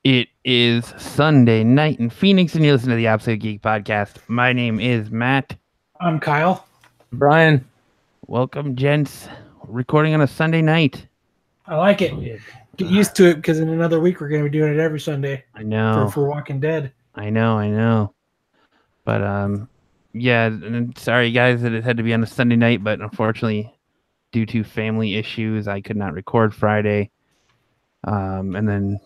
It is Sunday night in Phoenix, and you listen to the Absolute Geek Podcast. My name is Matt. I'm Kyle. Brian. Welcome, gents. Recording on a Sunday night. I like it. Oh, yeah. Get used to it because in another week we're going to be doing it every Sunday I know. for Walking Dead. I know. But yeah. And sorry, guys, that it had to be on a Sunday night. But unfortunately, due to family issues, I could not record Friday. And then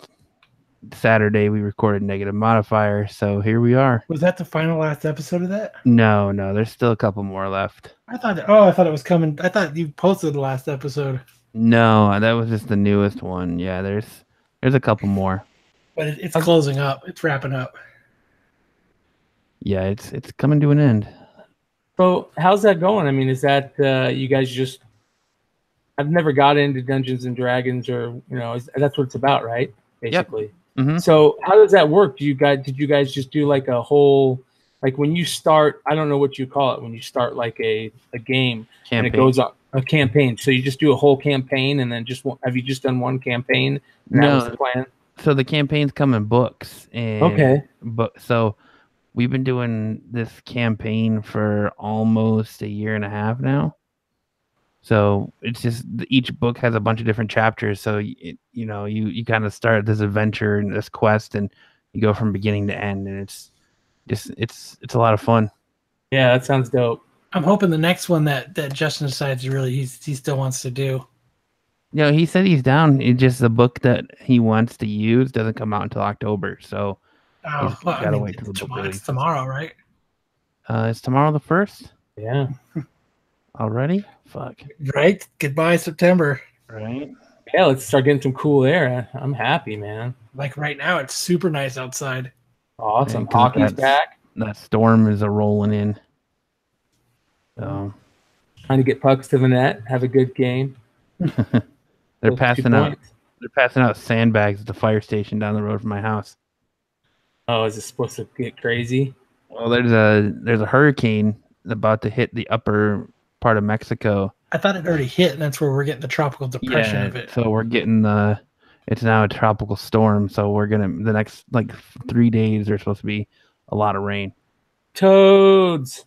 Saturday we recorded Negative Modifier. So here we are. Was that the last episode of that? No. There's still a couple more left. I thought it was coming. I thought you posted the last episode. No, that was just the newest one. Yeah, there's a couple more. But it's closing up. It's wrapping up. Yeah, it's coming to an end. So how's that going? I mean, is that you guys just? I've never got into Dungeons and Dragons, or that's what it's about, right? Basically. Yep. Mm-hmm. So how does that work? Did you guys just do like a whole, like when you start? I don't know what you call it when you start like a game Campaign. and it goes on a campaign. So you just do a whole campaign, and then have you just done one campaign? And No. That was the plan. So the campaigns come in books. And Okay. So we've been doing this campaign for almost a year and a half now. So it's just each book has a bunch of different chapters. So you kind of start this adventure and this quest, and you go from beginning to end, and it's a lot of fun. Yeah, that sounds dope. I'm hoping the next one that Justin decides he still wants to do. He said he's down. It's just the book that he wants to use doesn't come out until October. So gotta wait till the book release. It's tomorrow, right? Is tomorrow the 1st? Yeah. Already? Fuck. Right. Goodbye, September. Right. Yeah, let's start getting some cool air. I'm happy, man. Like right now, it's super nice outside. Awesome. Hockey's back. That storm is a rolling in. So trying to get pucks to the net, have a good game. They're passing out sandbags at the fire station down the road from my house. Oh, is it supposed to get crazy? Well, there's a hurricane about to hit the upper part of Mexico. I thought it already hit, and that's where we're getting the tropical depression of it. So we're getting it's now a tropical storm. So we're the next 3 days there's supposed to be a lot of rain. Toads.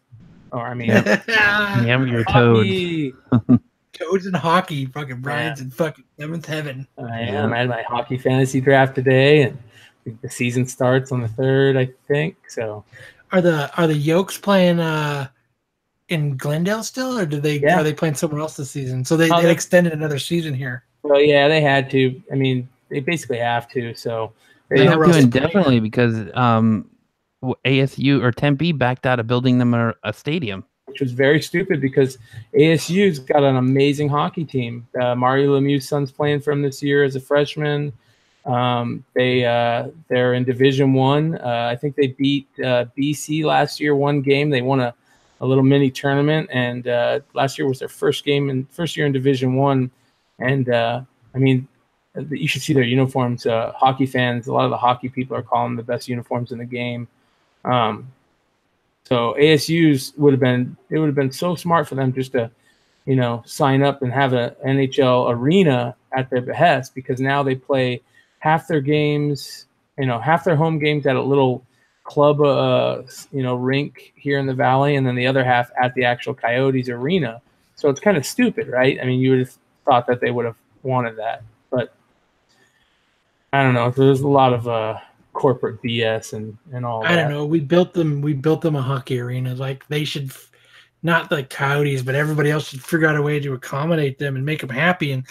Or I mean, your toads. Toads and hockey, fucking Brian's in fucking 7th heaven. I am. I had my hockey fantasy draft today, and the season starts on the 3rd, I think. So, are the Yokes playing in Glendale still, or are they playing somewhere else this season? So they extended another season here. Well, yeah, they had to. I mean, they basically have to. So they have to indefinitely because ASU or Tempe backed out of building them a stadium, which was very stupid because ASU's got an amazing hockey team. Mario Lemieux's son's playing for him this year as a freshman. They're in Division I. I think they beat BC last year one game. They won a little mini tournament, and last year was their first year in Division I. And I mean, you should see their uniforms. Hockey fans, a lot of the hockey people are calling them the best uniforms in the game. So ASU's would have been so smart for them just to, sign up and have an NHL arena at their behest, because now they play half their games, half their home games at a little club, rink here in the Valley, and then the other half at the actual Coyotes arena. So it's kind of stupid, right? I mean, you would have thought that they would have wanted that, but I don't know. There's a lot of corporate BS and all that. I don't know. We built them a hockey arena. Like, they should, not the Coyotes, but everybody else should figure out a way to accommodate them and make them happy. And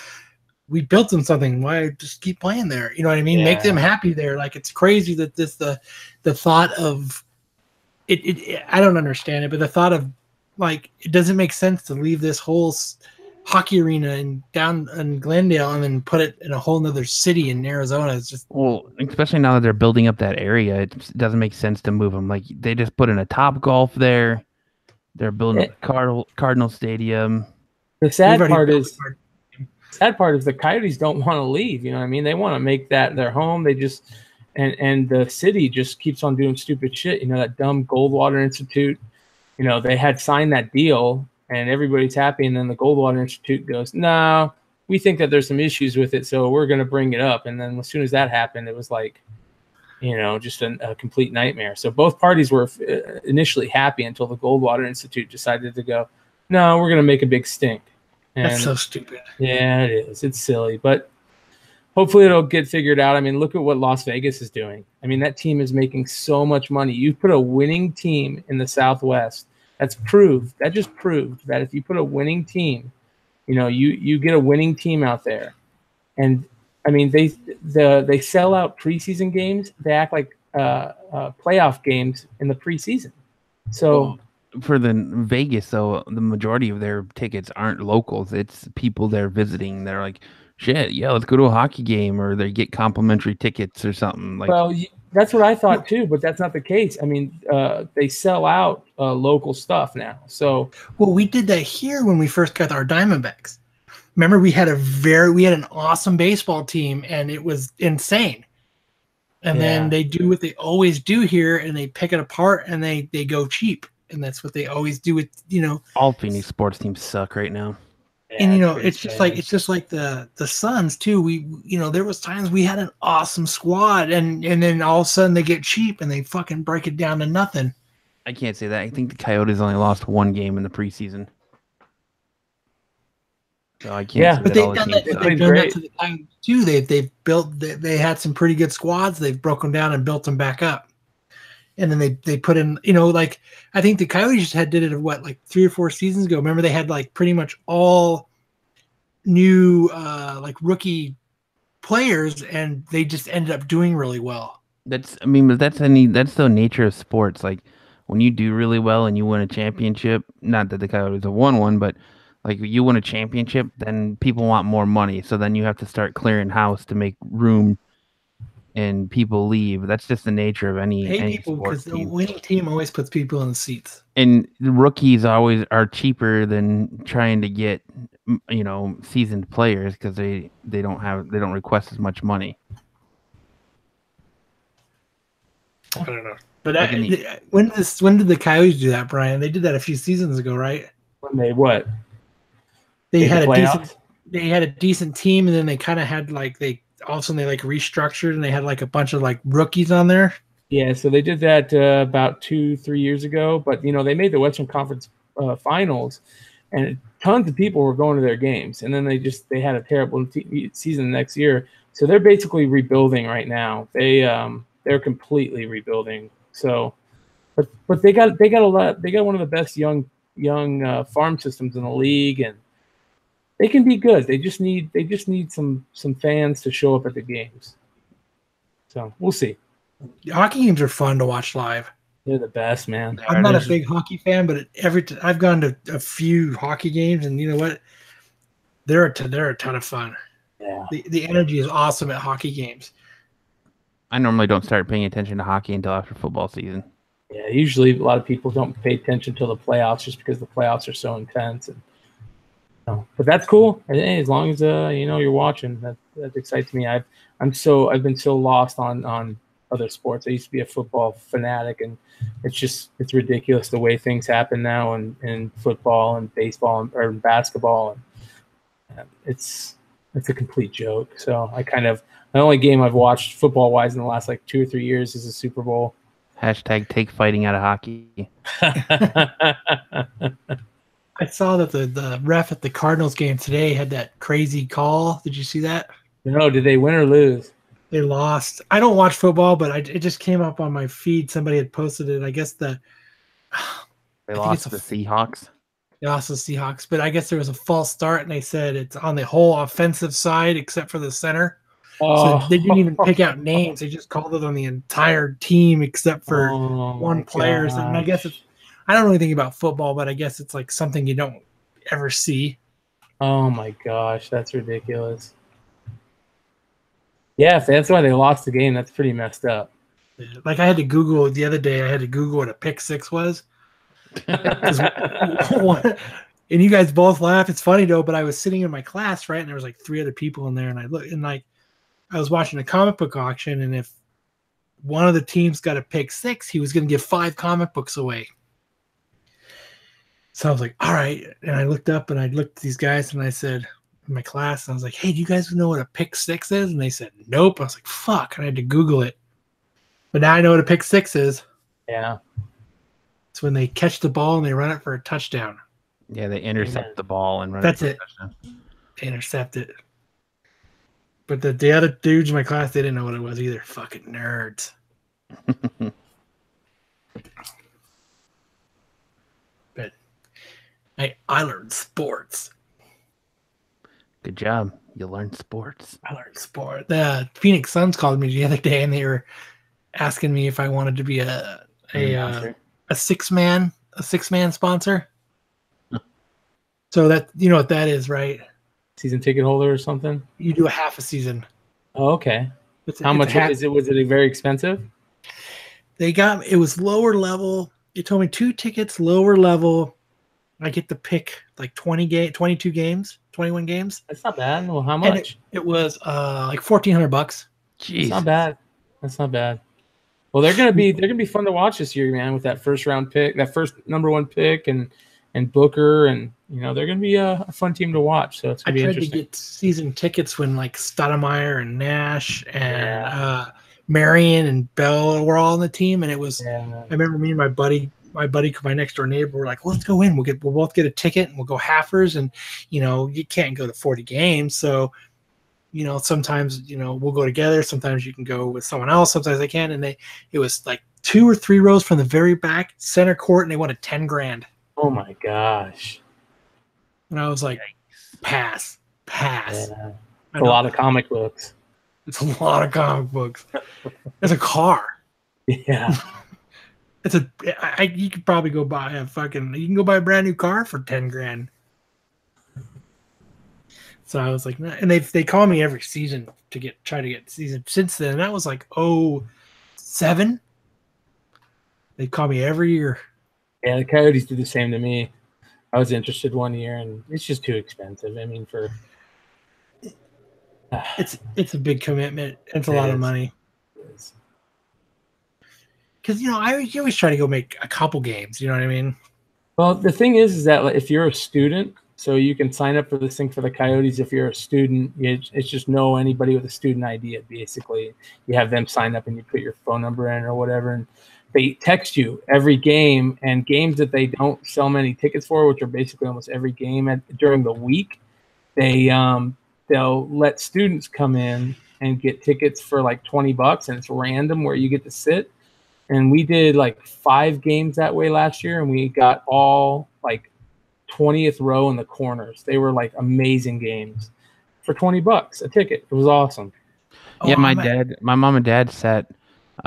we built them something. Why just keep playing there? You know what I mean? Yeah. Make them happy there. Like, it's crazy that the thought of it, I don't understand it, but the thought of, like, it doesn't make sense to leave this whole hockey arena down in Glendale and then put it in a whole nother city in Arizona. It's just, well, especially now that they're building up that area, it doesn't make sense to move them. Like, they just put in a Top Golf there. They're building a Cardinal Stadium. The sad part is the Coyotes don't want to leave. You know what I mean? They want to make that their home. They just and the city just keeps on doing stupid shit. That dumb Goldwater Institute. They had signed that deal and everybody's happy, and then the Goldwater Institute goes, "No, we think that there's some issues with it, so we're going to bring it up." And then as soon as that happened, it was like, just a complete nightmare. So both parties were initially happy until the Goldwater Institute decided to go, no, we're going to make a big stink. And That's so stupid. yeah, it is. It's silly, but hopefully it'll get figured out. I mean, look at what Las Vegas is doing. I mean, that team is making so much money. You put a winning team in the Southwest. That just proved that if you put a winning team, you get a winning team out there. And I mean, they sell out preseason games. They act like playoff games in the preseason. So for the Vegas, though, the majority of their tickets aren't locals. It's people they're visiting. They're like, shit, yeah, let's go to a hockey game, or they get complimentary tickets or something. Like, well, that's what I thought too, but that's not the case. I mean, they sell out local stuff now. So, well, we did that here when we first got our Diamondbacks. Remember, we had an awesome baseball team, and it was insane. And then they do what they always do here, and they pick it apart, and they go cheap, and that's what they always do with all Phoenix sports teams suck right now. And it's just like the Suns too. We there was times we had an awesome squad, and then all of a sudden they get cheap and they fucking break it down to nothing. I can't say that. I think the Coyotes only lost one game in the preseason. So I can't. But they've done that to the Coyotes too. They had some pretty good squads. They've broken down and built them back up. And then they put in, like, I think the Coyotes did it like 3 or 4 seasons ago. Remember, they had like pretty much all new like rookie players, and they just ended up doing really well. That's the nature of sports. Like, when you do really well and you win a championship, not that the Coyotes have won one, but like you win a championship, then people want more money. So then you have to start clearing house to make room, and people leave. That's just the nature of any people, because the winning team always puts people in the seats. And the rookies always are cheaper than trying to get seasoned players, because they don't request as much money. I don't know. But when did the Coyotes do that, Brian? They did that a few seasons ago, right? When they what? They had a decent team, and then they kind of had like all of a sudden they like restructured, and they had like a bunch of like rookies on there. Yeah, so they did that about 2-3 years ago, but they made the Western Conference Finals, and tons of people were going to their games, and then they had a terrible season the next year. So they're basically rebuilding right now. They're completely rebuilding. So, but they got a lot. They got one of the best young farm systems in the league, and they can be good. They just need some fans to show up at the games. So we'll see. Hockey games are fun to watch live. They're the best, man. I'm not a big hockey fan, but I've gone to a few hockey games, and you know what? They're a ton of fun. Yeah. The energy is awesome at hockey games. I normally don't start paying attention to hockey until after football season. Yeah, usually a lot of people don't pay attention till the playoffs, just because the playoffs are so intense. But that's cool. Hey, as long as you're watching, that excites me. I've been so lost on other sports. I used to be a football fanatic, and it's ridiculous the way things happen now in football and baseball or basketball, and it's a complete joke. So the only game I've watched football wise in the last like 2 or 3 years is the Super Bowl. # take fighting out of hockey. I saw that the ref at the Cardinals game today had that crazy call. Did you see that? No, did they win or lose? They lost. I don't watch football, but it just came up on my feed. Somebody had posted it. I guess they lost to the Seahawks. They lost to the Seahawks, but I guess there was a false start, and they said it's on the whole offensive side except for the center. Oh. So they didn't even pick out names. They just called it on the entire team except for one player. And I guess I don't really think about football, but I guess it's like something you don't ever see. Oh my gosh, that's ridiculous. Yeah, if that's why they lost the game, that's pretty messed up. Like I had to Google the other day. I had to Google what a pick six was. And you guys both laugh. It's funny though, but I was sitting in my class, right, and there was like 3 other people in there, and I looked, and like I was watching a comic book auction, and if one of the teams got a pick six, he was going to give 5 comic books away. So I was like, all right. And I looked up and I looked at these guys and I said, in my class, and I was like, hey, do you guys know what a pick six is? And they said, nope. I was like, fuck. And I had to Google it. But now I know what a pick six is. Yeah. It's when they catch the ball and they run it for a touchdown. Yeah, they intercept the ball and run That's it. it. They intercept it. But the other dudes in my class, they didn't know what it was either. Fucking nerds. But I learned sports. Good job. You learned sports. I learned sport. The Phoenix Suns called me the other day, and they were asking me if I wanted to be a six man sponsor. So that, you know what that is, right? Season ticket holder or something. You do a half a season. Oh, okay. How much is it? Was it very expensive? It was lower level. They told me 2 tickets, lower level. I get to pick like 22 games, 21 games. That's not bad. Well, how much? It was like $1,400. Jeez. That's not bad. That's not bad. Well, they're gonna be fun to watch this year, man. With that first round pick, that first number 1 pick, and Booker, and they're gonna be a fun team to watch. So it's gonna be interesting. I tried to get season tickets when like Stoudemire and Nash and Marion and Bell were all on the team, and it was. Yeah. I remember me and my buddy, my next door neighbor, were like, "Let's go in. We'll both get a ticket, and we'll go halfers." And you can't go to 40 games, so sometimes we'll go together. Sometimes you can go with someone else. Sometimes I can. And it was like 2 or 3 rows from the very back center court, and they wanted $10,000. Oh my gosh! And I was like, pass. Yeah. A lot of comic books. It's a lot of comic books. It's a car. Yeah. You could probably go buy you can go buy a brand new car for $10,000. So I was like, nah. And they call me every season to try to get season. Since then, that was like 2007. They call me every year. Yeah, the Coyotes did the same to me. I was interested one year, and it's just too expensive. I mean, it's a big commitment. It's a lot of money. Because you always try to go make a couple games. You know what I mean? Well, the thing is that if you're a student, so you can sign up for this thing for the Coyotes. If you're a student, it's just know anybody with a student ID. Basically, you have them sign up and you put your phone number in or whatever, and they text you every game, and games that they don't sell many tickets for, which are basically almost every game during the week. They'll let students come in and get tickets for like $20, and it's random where you get to sit. And we did like 5 games that way last year, and we got all like 20th row in the corners. They were like amazing games for $20 a ticket. It was awesome. Yeah, my mom and dad sat.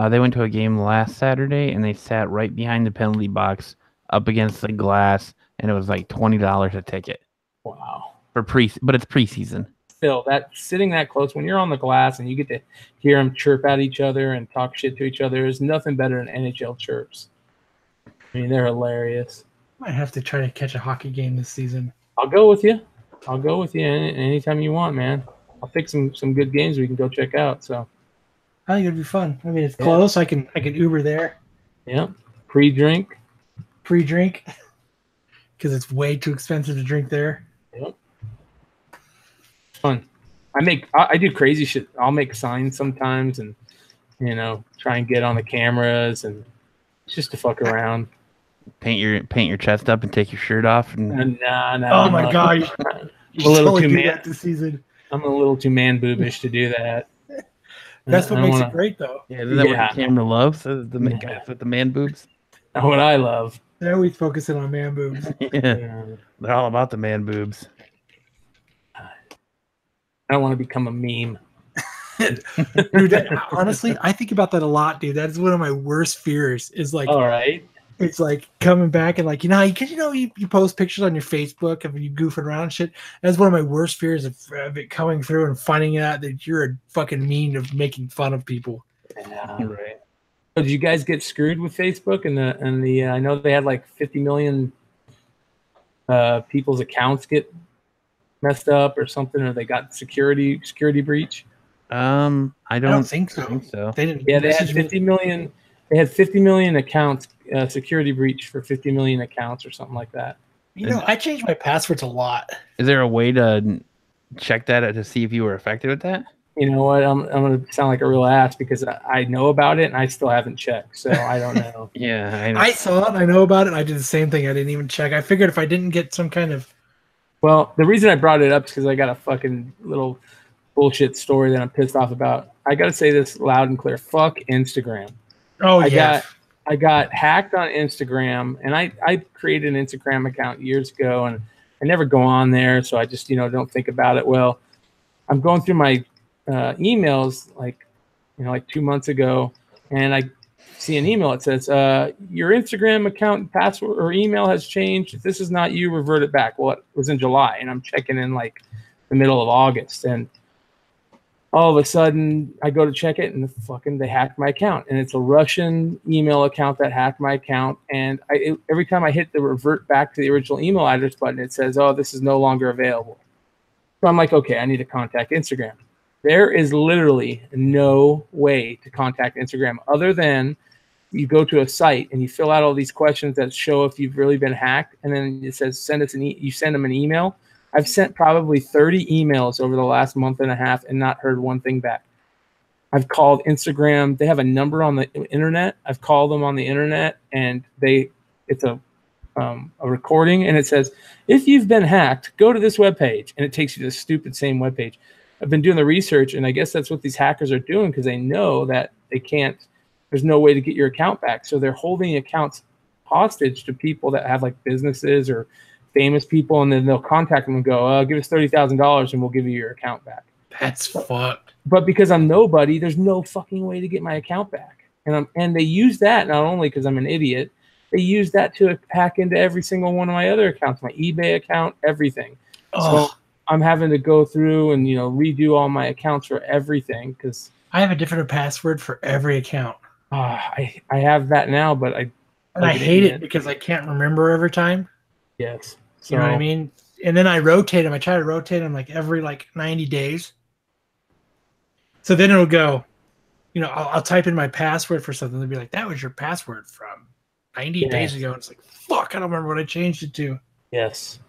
They went to a game last Saturday, and they sat right behind the penalty box, up against the glass, and it was like $20 a ticket. Wow. But it's preseason. Still, that sitting that close when you're on the glass and you get to hear them chirp at each other and talk shit to each other, is nothing better than NHL chirps. I mean, they're hilarious. Might have to try to catch a hockey game this season. I'll go with you. Anytime you want, man. I'll pick some good games we can go check out. So I think it'd be fun. I mean, it's close. I can Uber there. Yeah. Pre-drink. Because it's way too expensive to drink there. Yep. Fun. I do crazy shit. I'll make signs sometimes and try and get on the cameras and just to fuck around. Paint your chest up and take your shirt off. No. Oh my god! I'm a little too man. This season. I'm a little too man boobish to do that. That's what makes it great, though. Yeah, isn't that what the camera loves? The guys with the man boobs. That's what I love. They're always focusing on man boobs. Yeah, they're all about the man boobs. I don't want to become a meme. Dude, honestly, I think about that a lot, dude. That is one of my worst fears. Is like, all right, it's like coming back and like you post pictures on your Facebook of you goofing around and shit. That's one of my worst fears of it coming through and finding out that you're a fucking mean of making fun of people. Yeah, right. So did you guys get screwed with Facebook and the? I know they had like 50 million people's accounts get messed up or something, or they got security breach. I don't think so. They didn't. Yeah, they had 50 million. They had 50 million accounts, security breach for 50 million accounts or something like that. I changed my passwords a lot. Is there a way to check that to see if you were affected with that? You know what? I'm gonna sound like a real ass because I know about it and I still haven't checked, so I don't know. Yeah, I know. I saw it. I know about it. I did the same thing. I didn't even check. I figured if I didn't get some kind of Well, the reason I brought it up is because I got a fucking little bullshit story that I'm pissed off about. I got to say this loud and clear. Fuck Instagram. I got hacked on Instagram, and I created an Instagram account years ago, and I never go on there, so I just don't think about it. Well, I'm going through my emails like 2 months ago, and I see an email that says your Instagram account password or email has changed. If this is not you, revert it back. Well, it was in July, and I'm checking in like the middle of August, and all of a sudden I go to check it, and they hacked my account, and it's a Russian email account that hacked my account. And every time I hit the revert back to the original email address button, it says, "Oh, this is no longer available." So I'm like, okay, I need to contact Instagram. There is literally no way to contact Instagram other than you go to a site and you fill out all these questions that show if you've really been hacked, and then it says you send them an email. I've sent probably 30 emails over the last month and a half and not heard one thing back. I've called Instagram. They have a number on the internet. I've called them on the internet, and it's a recording, and it says, if you've been hacked, go to this webpage, and it takes you to the stupid same webpage. I've been doing the research, and I guess that's what these hackers are doing because they know that there's no way to get your account back. So they're holding accounts hostage to people that have like businesses or famous people, and then they'll contact them and go, give us $30,000 and we'll give you your account back. That's fucked. But because I'm nobody, there's no fucking way to get my account back. And they use that not only because I'm an idiot, they use that to hack into every single one of my other accounts, my eBay account, everything. Oh. So I'm having to go through and redo all my accounts for everything because I have a different password for every account. I have that now, but I hate it because I can't remember every time. Yes. So, you know what I mean? And then I rotate them. I try to rotate them every 90 days. So then it'll go, I'll type in my password for something. They'll be like, that was your password from 90 days ago. And it's like, fuck, I don't remember what I changed it to. Yes.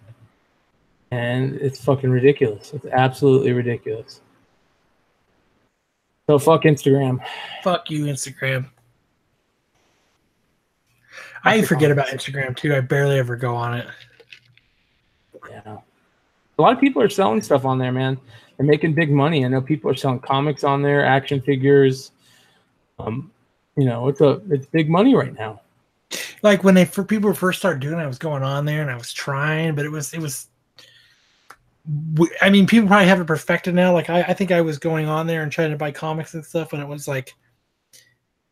And it's fucking ridiculous. It's absolutely ridiculous. So fuck Instagram. Fuck you, Instagram. I forget about Instagram too. I barely ever go on it. Yeah. A lot of people are selling stuff on there, man. They're making big money. I know people are selling comics on there, action figures. It's big money right now. Like when people first started doing it, I was going on there and I was trying, but it was I mean, people probably have it perfected now. Like I think I was going on there and trying to buy comics and stuff when it was like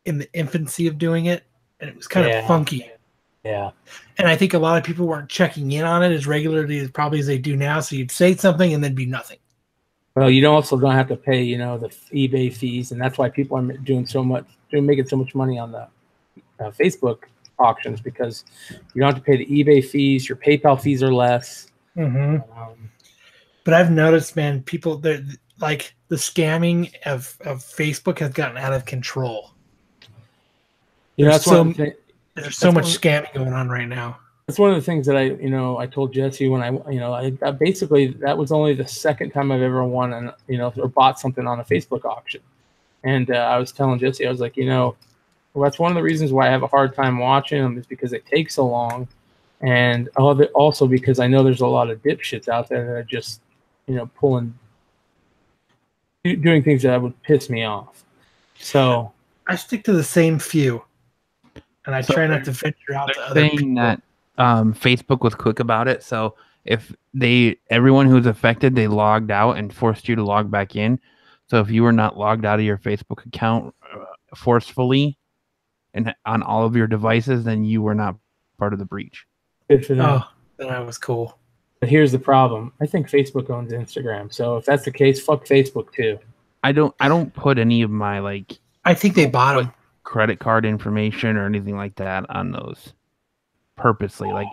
in the infancy of doing it, and it was kind of funky. Yeah. And I think a lot of people weren't checking in on it as regularly as probably as they do now. So you'd say something and then be nothing. Well, you also don't have to pay, the eBay fees, and that's why people are making so much money on the Facebook auctions because you don't have to pay the eBay fees. Your PayPal fees are less. Mm-hmm. But I've noticed, man, people like the scamming of Facebook has gotten out of control. There's so much scamming going on right now. That's one of the things that I told Jesse when I basically that was only the second time I've ever won or bought something on a Facebook auction. And I was telling Jesse, I was like, well, that's one of the reasons why I have a hard time watching them is because they take so long. And also because I know there's a lot of dipshits out there that are just, doing things that would piss me off. So I stick to the same few, and I try not to venture out to other people. That Facebook was quick about it. So if everyone who's affected, they logged out and forced you to log back in. So if you were not logged out of your Facebook account forcefully and on all of your devices, then you were not part of the breach. Good for them. Oh, then that was cool. But here's the problem. I think Facebook owns Instagram. So if that's the case, fuck Facebook too. I don't put any of my I think they bought them. Credit card information or anything like that on those purposely. Like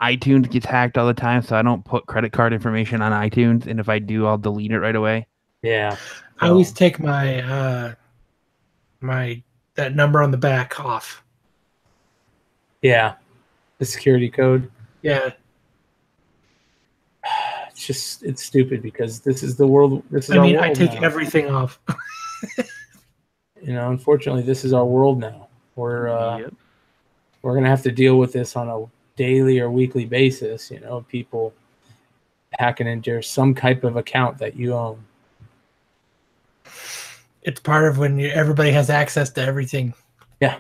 iTunes gets hacked all the time, so I don't put credit card information on iTunes, and if I do, I'll delete it right away. Yeah. I always take my that number on the back off. Yeah. The security code. Yeah. it's stupid because this is the world. This is our world I take now. everything off. Unfortunately, this is our world now. We're Yep. we're gonna have to deal with this on a daily or weekly basis. People hacking into some type of account that you own. It's part of when everybody has access to everything. Yeah.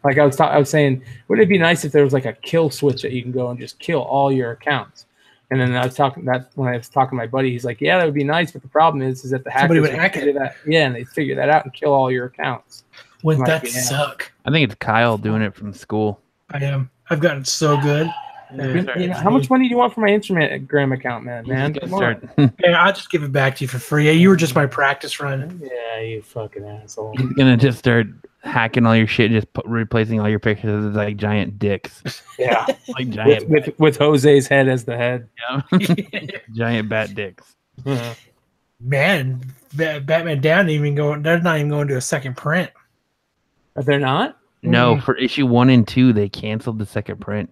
Like I was saying, wouldn't it be nice if there was like a kill switch that you can go and just kill all your accounts? And then I was talking when I was talking to my buddy, he's like, "Yeah, that would be nice, but the problem is that the hackers would hack figure it. that, yeah, and they figure that out and kill all your accounts." Wouldn't Like, that yeah. suck? I think it's Kyle doing it from school. I am. I've gotten so good. How much money do you want for my Instagram account, man? He's Come gonna on. start- Yeah, I'll just give it back to you for free. Yeah, you were just my practice run. Yeah, you fucking asshole. He's gonna just start hacking all your shit, just replacing all your pictures with like giant dicks, Yeah, like giant, with Jose's head as the head. giant bat dicks. Man, Batman Down even going. They're not even going to a second print. Are they not? No, for issue 1 and 2, they canceled the second print.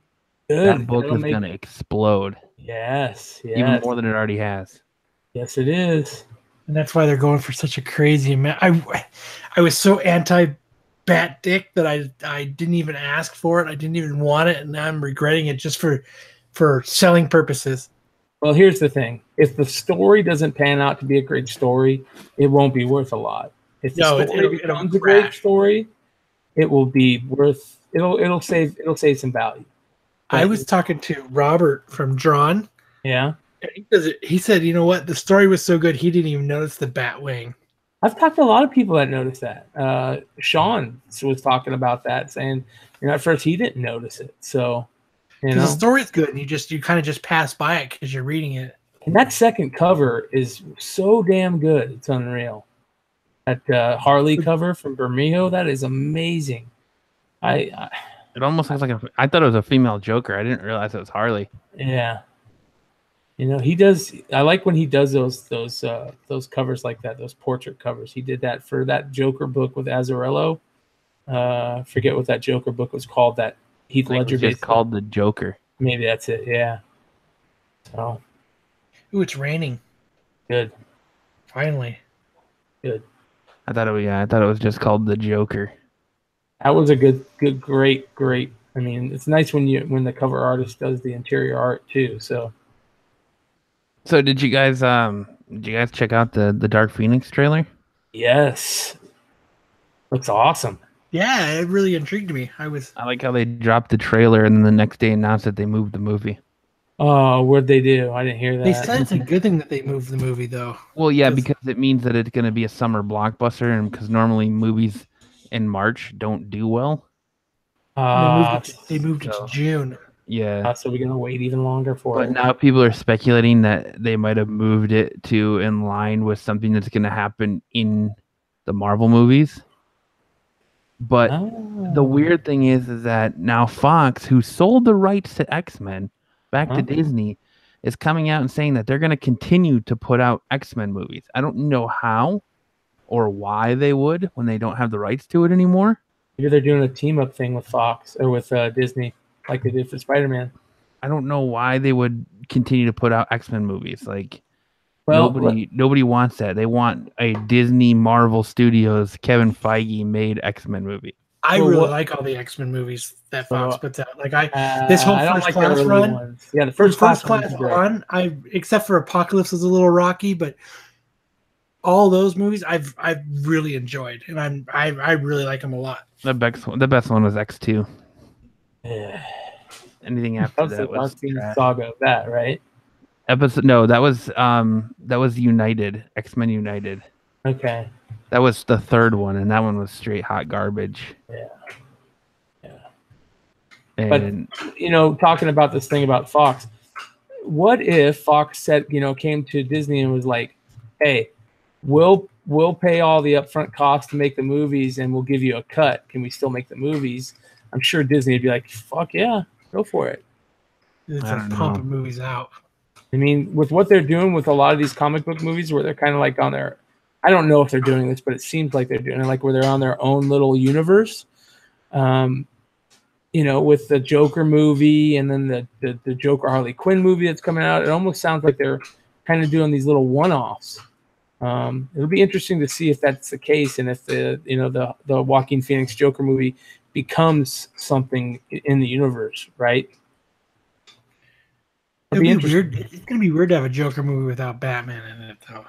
Good. That book That'll is make- gonna explode, Yes. even more than it already has. Yes, it is. And that's why they're going for such a crazy amount. I was so anti Bat Dick that I didn't even ask for it. I didn't even want it, and now I'm regretting it just for selling purposes. Well, here's the thing: if the story doesn't pan out to be a great story, it won't be worth a lot. If the story it'll becomes a great crash. story, it will be worth. It'll save some value. I was talking to Robert from Drawn. Yeah, and he said, you know what? The story was so good, he didn't even notice the bat wing. I've talked to a lot of people that noticed that. Sean was talking about that, saying, at first he didn't notice it. So, The story's good, and you kind of just pass by it because you're reading it. And that second cover is so damn good. It's unreal. That Harley cover from Bermejo, that is amazing. It almost looks like I thought it was a female Joker. I didn't realize it was Harley. Yeah. He does. I like when he does those covers like that, those portrait covers. He did that for that Joker book with Azzarello. Forget what that Joker book was called. That Heath Ledger It was just called The Joker. Maybe that's it. Yeah. So Ooh, it's raining. good. Finally. Good. I thought it was just called The Joker. That was a good, great. I mean, it's nice when the cover artist does the interior art too. So did you guys check out the Dark Phoenix trailer? Yes. Looks awesome. Yeah, it really intrigued me. I like how they dropped the trailer and then the next day announced that they moved the movie. Oh, what'd they do? I didn't hear that. They said it's a good thing that they moved the movie, though. Well, yeah, because it means that it's going to be a summer blockbuster, and because normally movies in March don't do well. They moved it to June. Yeah. So we're gonna wait even longer for it. But now people are speculating that they might have moved it to in line with something that's going to happen in the Marvel movies. But the weird thing is that now Fox, who sold the rights to X-Men back to Disney, is coming out and saying that they're going to continue to put out X-Men movies. I don't know how or why they would when they don't have the rights to it anymore. Maybe they're doing a team-up thing with Fox or with Disney, like they did for Spider-Man. I don't know why they would continue to put out X-Men movies. Like, nobody wants that. They want a Disney Marvel Studios Kevin Feige made X-Men movie. I really like all the X-Men movies that Fox puts out. Like this whole First Class run. Ones. Yeah, the First Class run. Except for Apocalypse is a little rocky, but all those movies I've really enjoyed, and I really like them a lot. The best one was X2. Yeah. Anything after that was saga of that, right? That was United, X-Men United. Okay. That was the third one, and that one was straight hot garbage. Yeah. And, but talking about this thing about Fox, what if Fox said, came to Disney and was like, "Hey, we'll pay all the upfront costs to make the movies, and we'll give you a cut. Can we still make the movies?" I'm sure Disney would be like, "Fuck yeah, go for it." It's like pumping movies out. I mean, with what they're doing with a lot of these comic book movies, where they're kind of like on their, I don't know if they're doing this, but it seems like they're doing it, like where they're on their own little universe. with the Joker movie and then the Joker Harley Quinn movie that's coming out, it almost sounds like they're kind of doing these little one-offs. It'll be interesting to see if that's the case and if the Joaquin Phoenix Joker movie becomes something in the universe, right? It'll be weird. It's gonna be weird to have a Joker movie without Batman in it, though.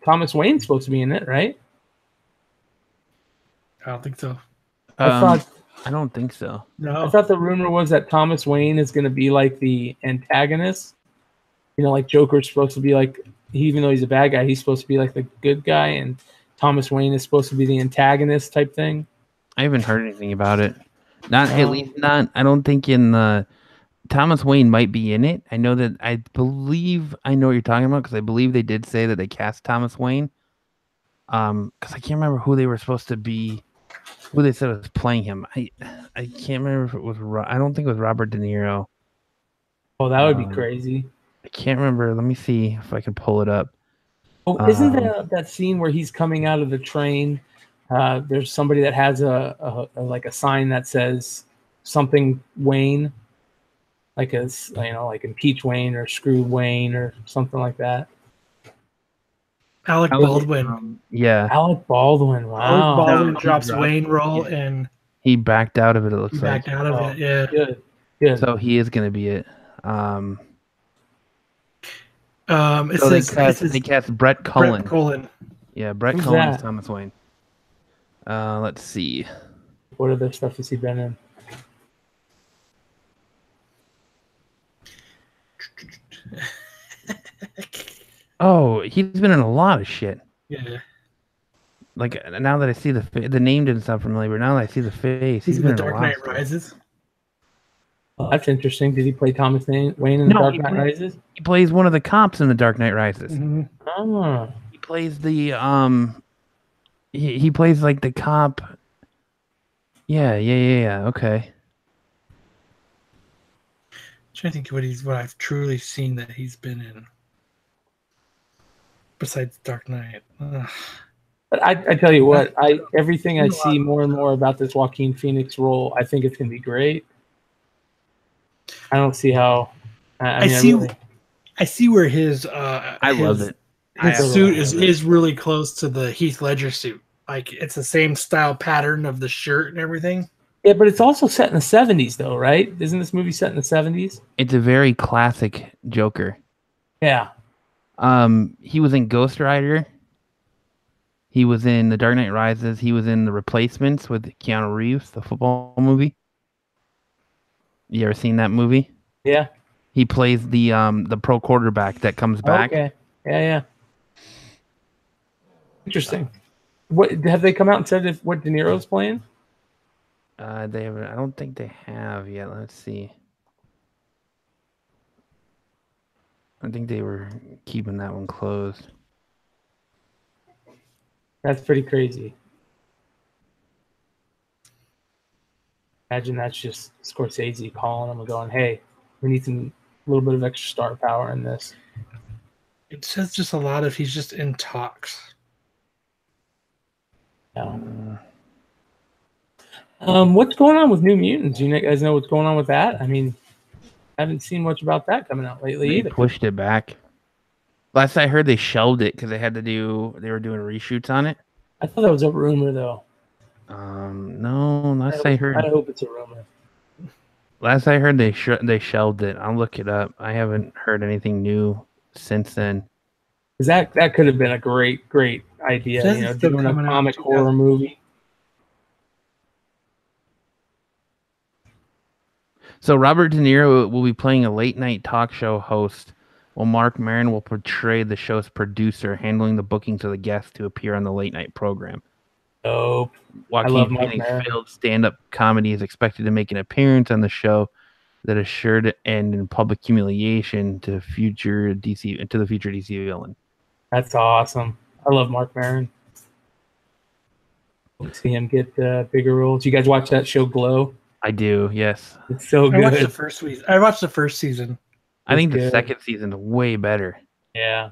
Thomas Wayne's supposed to be in it, right? I don't think so. I don't think so. No. I thought the rumor was that Thomas Wayne is going to be like the antagonist. Like Joker's supposed to be like, even though he's a bad guy, he's supposed to be like the good guy, and Thomas Wayne is supposed to be the antagonist type thing. I haven't heard anything about it. At least not. I don't think in the Thomas Wayne might be in it. I believe I know what you're talking about because I believe they did say that they cast Thomas Wayne. Because I can't remember who they were supposed to be, who they said was playing him. I can't remember if it was. I don't think it was Robert De Niro. Oh, that would be crazy. I can't remember. Let me see if I can pull it up. Oh, isn't that scene where he's coming out of the train? There's somebody that has a sign that says something Wayne, like impeach Wayne or screw Wayne or something like that. Alec Baldwin. Yeah. Alec Baldwin. Wow. Alec Baldwin drops Wayne role and he backed out of it. It looks like. Backed out of it. Yeah. Good. So he is going to be it. They cast Brett Cullen. Brett Cullen. Yeah, Brett Cullen is Thomas Wayne. Let's see. What other stuff has he been in? Oh, he's been in a lot of shit. Yeah. Like now that I see the name didn't sound familiar, but now that I see the face, he's been in Dark Knight Rises. Oh, that's interesting. Did he play Thomas Wayne in Dark Knight Rises? He plays one of the cops in the Dark Knight Rises. Mm-hmm. Oh. He plays the he plays like the cop. Yeah. Okay. I'm trying to think what I've truly seen that he's been in. Besides Dark Knight. But I tell you what, everything I see more and more about this Joaquin Phoenix role, I think it's going to be great. I don't see how. I see where his. I love it. His suit is really close to the Heath Ledger suit. Like it's the same style pattern of the shirt and everything. Yeah, but it's also set in the 70s, though, right? Isn't this movie set in the 70s? It's a very classic Joker. Yeah. He was in Ghost Rider. He was in The Dark Knight Rises. He was in The Replacements with Keanu Reeves, the football movie. You ever seen that movie? Yeah. He plays the pro quarterback that comes back. Okay. Yeah. Interesting. What have they come out and said what De Niro's playing? They haven't. I don't think they have yet. Let's see. I think they were keeping that one closed. That's pretty crazy. Imagine that's just Scorsese calling him and going, "Hey, we need a little bit of extra star power in this." It says just a lot of he's just in talks. Yeah. What's going on with New Mutants? You guys know what's going on with that? I mean, I haven't seen much about that coming out lately either. Pushed it back. Last I heard, they shelved it because they were doing reshoots on it. I thought that was a rumor, though. No. Last I heard, I hope it's a rumor. Last I heard, they shelved it. I'll look it up. I haven't heard anything new since then. Because that could have been a great idea. Doing a comic horror movie. So Robert De Niro will be playing a late-night talk show host, while Mark Maron will portray the show's producer, handling the bookings of the guests to appear on the late-night program. Dope. Joaquin Phoenix stand-up comedy is expected to make an appearance on the show that is sure to end in public humiliation to the future DC villain. That's awesome. I love Mark Maron. See him get bigger roles. You guys watch that show Glow? I do, yes. It's so good. I watched the first season. I think the second season is way better. Yeah.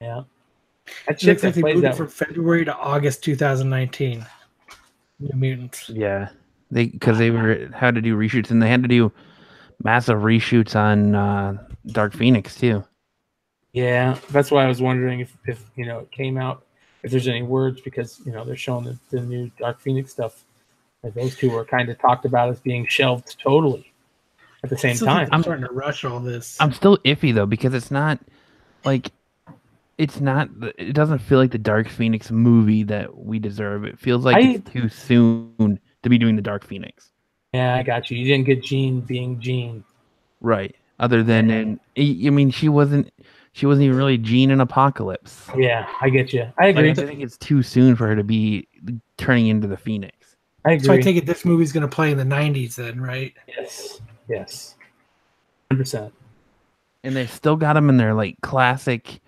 That chick that plays that from February to August 2019. New Mutants. Yeah, because they were had to do reshoots, and they had to do massive reshoots on Dark Phoenix too. Yeah, that's why I was wondering if it came out, if there's any words, because they're showing the new Dark Phoenix stuff. Like those two were kind of talked about as being shelved totally at the same time. I'm starting to rush all this. I'm still iffy though because it's not like it doesn't feel like the Dark Phoenix movie that we deserve. It feels like it's too soon to be doing the Dark Phoenix. Yeah, I got you. You didn't get Jean being Jean. Right. Other than I mean she wasn't even really Jean in Apocalypse. Yeah, I get you. I agree. I think it's too soon for her to be turning into the Phoenix. I agree. So I take it this movie's going to play in the 90s then, right? Yes. 100%. And they still got them in their like classic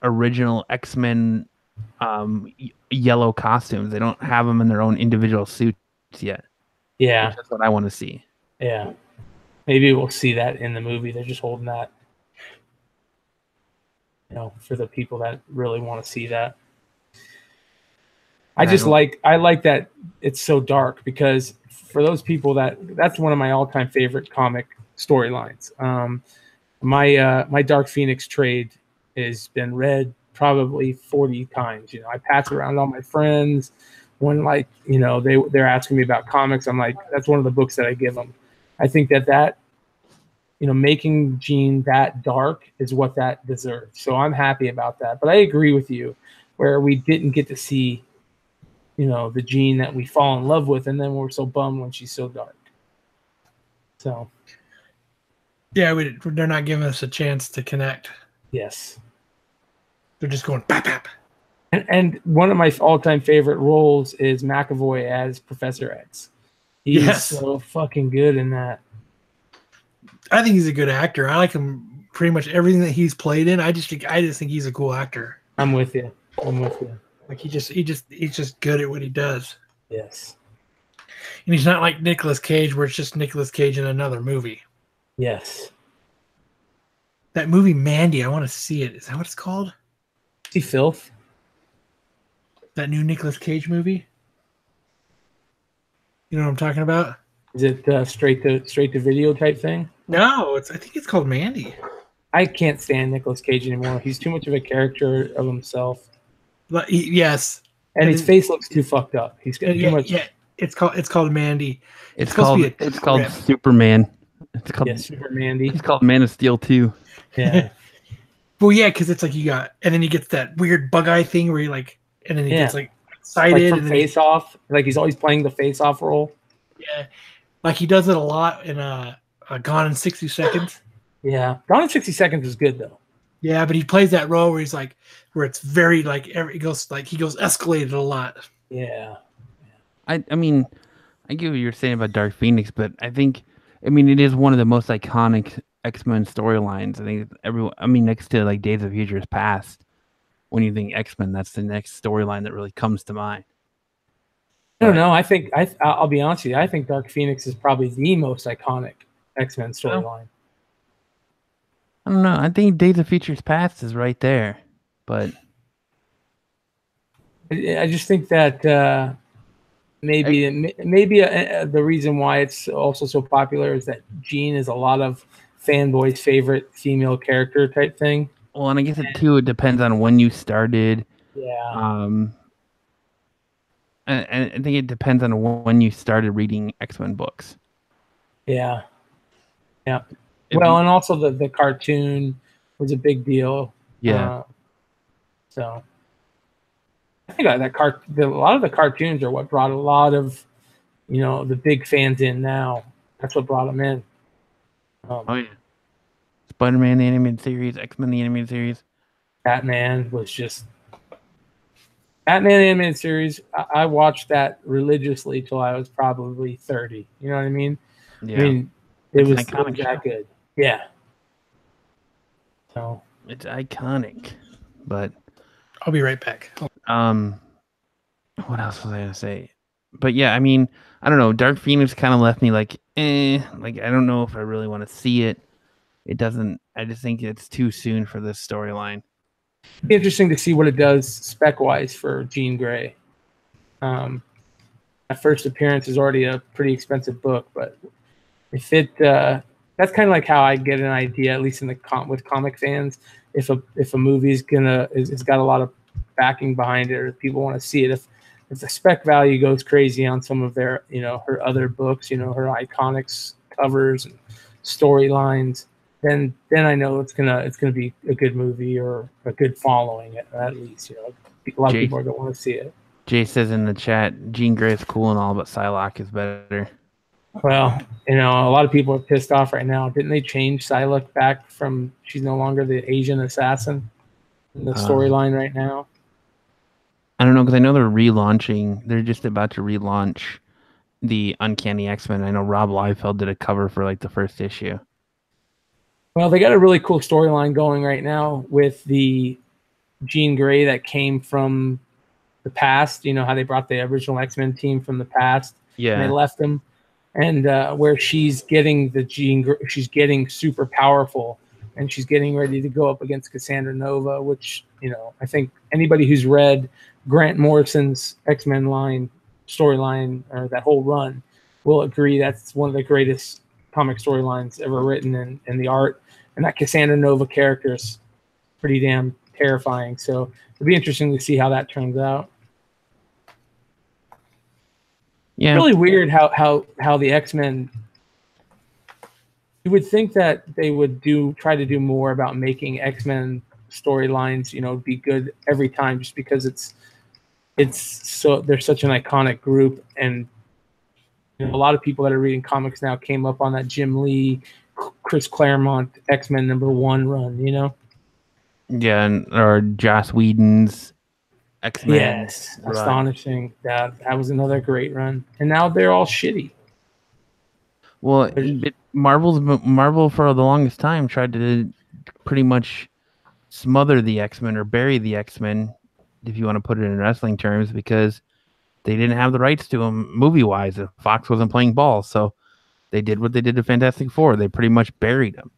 original X-Men yellow costumes. They don't have them in their own individual suits yet. Yeah. That's what I want to see. Yeah. Maybe we'll see that in the movie. They're just holding that, for the people that really want to see that. I like that it's so dark, because for those people that's one of my all-time favorite comic storylines. My Dark Phoenix trade has been read probably 40 times. I pass it around to all my friends. When they're asking me about comics, I'm like, that's one of the books that I give them. I think that making Jean that dark is what that deserves. So I'm happy about that. But I agree with you, where we didn't get to see, the Jean that we fall in love with, and then we're so bummed when she's so dark. So. Yeah, they're not giving us a chance to connect. Yes. They're just going bap bap. And one of my all-time favorite roles is McAvoy as Professor X. He's so fucking good in that. I think he's a good actor. I like him pretty much everything that he's played in. I just think he's a cool actor. I'm with you. Like he's just good at what he does. Yes. And he's not like Nicolas Cage, where it's just Nicolas Cage in another movie. Yes. That movie Mandy, I want to see it. Is that what it's called? See Filth? That new Nicolas Cage movie? You know what I'm talking about? Is it straight to video type thing? No, I think it's called Mandy. I can't stand Nicolas Cage anymore. He's too much of a character of himself. But yes. And his face looks too fucked up. He's got too much. Yeah, it's called Mandy. It's called Superman. It's called Super Mandy. It's called Man of Steel 2. Yeah. Well, yeah, because it's like and then he gets that weird bug eye thing where and then he gets excited. Like from Face Off. Like he's always playing the Face Off role. Yeah. Like he does it a lot in Gone in 60 Seconds. Yeah. Gone in 60 Seconds is good though. Yeah, but he plays that role where he's like, where it's very he goes escalated a lot. Yeah. I mean, I get what you're saying about Dark Phoenix, but I mean, it is one of the most iconic X-Men storylines. I think next to like Days of Future Past, when you think X-Men, that's the next storyline that really comes to mind. I don't know. I think I'll be honest with you. I think Dark Phoenix is probably the most iconic X-Men storyline. I don't know. I think Days of Future Past is right there, but I just think that maybe the reason why it's also so popular is that Jean is a lot of fanboys' favorite female character type thing. Well, and I guess it depends on when you started. Yeah. And I think it depends on when you started reading X-Men books. Yeah. Yeah. Well, and also the cartoon was a big deal. Yeah. So I think a lot of the cartoons are what brought a lot of, the big fans in now. That's what brought them in. Oh yeah. Spider-Man the animated series, X-Men the animated series. Batman animated series. I watched that religiously till I was probably 30. You know what I mean? Yeah. I mean, it was that good. Yeah. So it's iconic, but I'll be right back. What else was I gonna say? But yeah, I mean, I don't know. Dark Phoenix kind of left me like I don't know if I really want to see it. It doesn't. I just think it's too soon for this storyline. It'd be interesting to see what it does spec wise for Jean Grey. I first appearance is already a pretty expensive book, but if it that's kind of like how I get an idea, at least in the with comic fans, if a movie's it's got a lot of backing behind it, or people want to see it. If the spec value goes crazy on some of their, her other books, her iconics covers and storylines, then I know it's gonna be a good movie or a good following, at least. A lot of people are gonna want to see it. Jay says in the chat, Jean Grey is cool and all, but Psylocke is better. Well, a lot of people are pissed off right now. Didn't they change Psylocke back from she's no longer the Asian assassin in the storyline right now? I don't know, because I know they're relaunching. They're just about to relaunch the Uncanny X-Men. I know Rob Liefeld did a cover for like the first issue. Well, they got a really cool storyline going right now with the Jean Grey that came from the past. You know how they brought the original X-Men team from the past, Yeah, and they left them, and where she's getting she's getting super powerful, and she's getting ready to go up against Cassandra Nova, which I think anybody who's read Grant Morrison's X-Men storyline, or that whole run, will agree that's one of the greatest comic storylines ever written, and the art and that Cassandra Nova character is pretty damn terrifying. So it'll be interesting to see how that turns out. Yeah, really weird how the X-Men. You would think that they would try to do more about making X-Men storylines, be good every time, just because they're such an iconic group, and a lot of people that are reading comics now came up on that Jim Lee, Chris Claremont X-Men #1 run. Yeah, or Joss Whedon's X-Men. Yes, run. Astonishing. That was another great run, and now they're all shitty. Well, Marvel for the longest time tried to pretty much smother the X-Men or bury the X-Men, if you want to put it in wrestling terms, because they didn't have the rights to them movie-wise. Fox wasn't playing ball, so they did what they did to Fantastic Four. They pretty much buried them.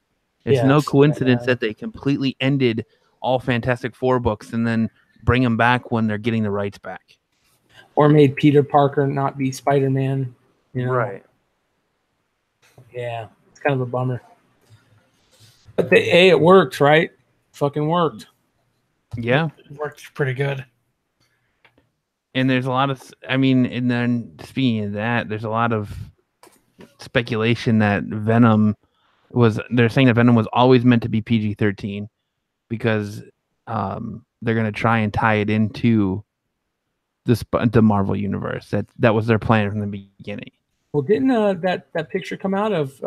It's no coincidence that they completely ended all Fantastic Four books and then bring them back when they're getting the rights back. Or made Peter Parker not be Spider-Man. Right. Yeah, it's kind of a bummer. But it worked, right? Fucking worked. Yeah. It worked pretty good. And there's a lot of, and then speaking of that, there's a lot of speculation that they're saying that Venom was always meant to be PG-13 because they're going to try and tie it into the Marvel universe. That was their plan from the beginning. Well, didn't that picture come out of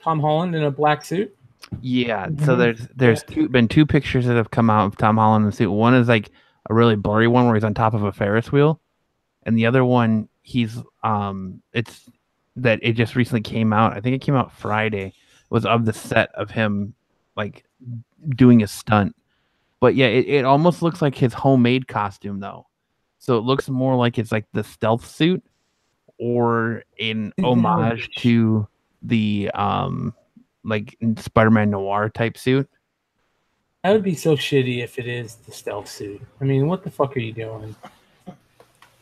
Tom Holland in a black suit? Yeah, so there's been two pictures that have come out of Tom Holland in the suit. One is like a really blurry one where he's on top of a Ferris wheel, and the other one it just recently came out. I think it came out Friday. Was of the set of him like doing a stunt, but yeah, it almost looks like his homemade costume though. So it looks more like it's like the stealth suit or an homage to the like Spider-Man Noir type suit. That would be so shitty if it is the stealth suit. I mean, what the fuck are you doing?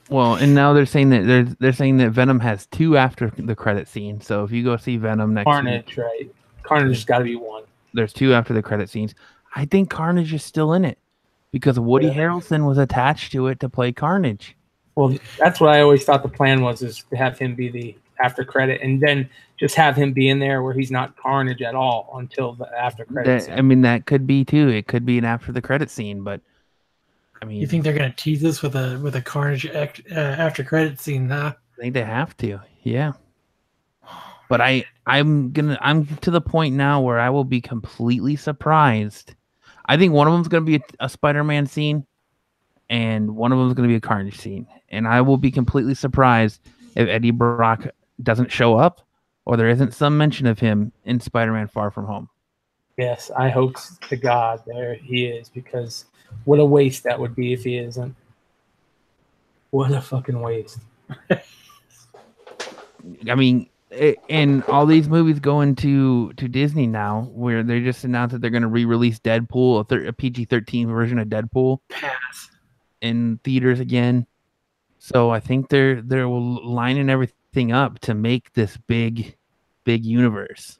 Well, and now they're saying that Venom has 2 after the credit scene. So if you go see Venom next Carnage, right? Carnage has got to be 1. There's 2 after the credit scenes. I think Carnage is still in it because Woody Harrelson was attached to it to play Carnage. Well, that's what I always thought the plan was, is to have him be the after credit, and then just have him be in there where he's not Carnage at all until the after credit scene. That could be too. It could be an after the credit scene, but you think they're gonna tease us with a Carnage after credit scene, huh? I think they have to, yeah. But I'm to the point now where I will be completely surprised. I think one of them is gonna be a Spider-Man scene, and one of them is gonna be a Carnage scene, and I will be completely surprised if Eddie Brock doesn't show up, or there isn't some mention of him in Spider-Man Far From Home. Yes, I hope to God there he is, because what a waste that would be if he isn't. What a fucking waste. And all these movies going to Disney now, where they just announced that they're going to re-release Deadpool, a PG-13 version of Deadpool, Pass. in theaters again. So I think they're lining everything up to make this big universe.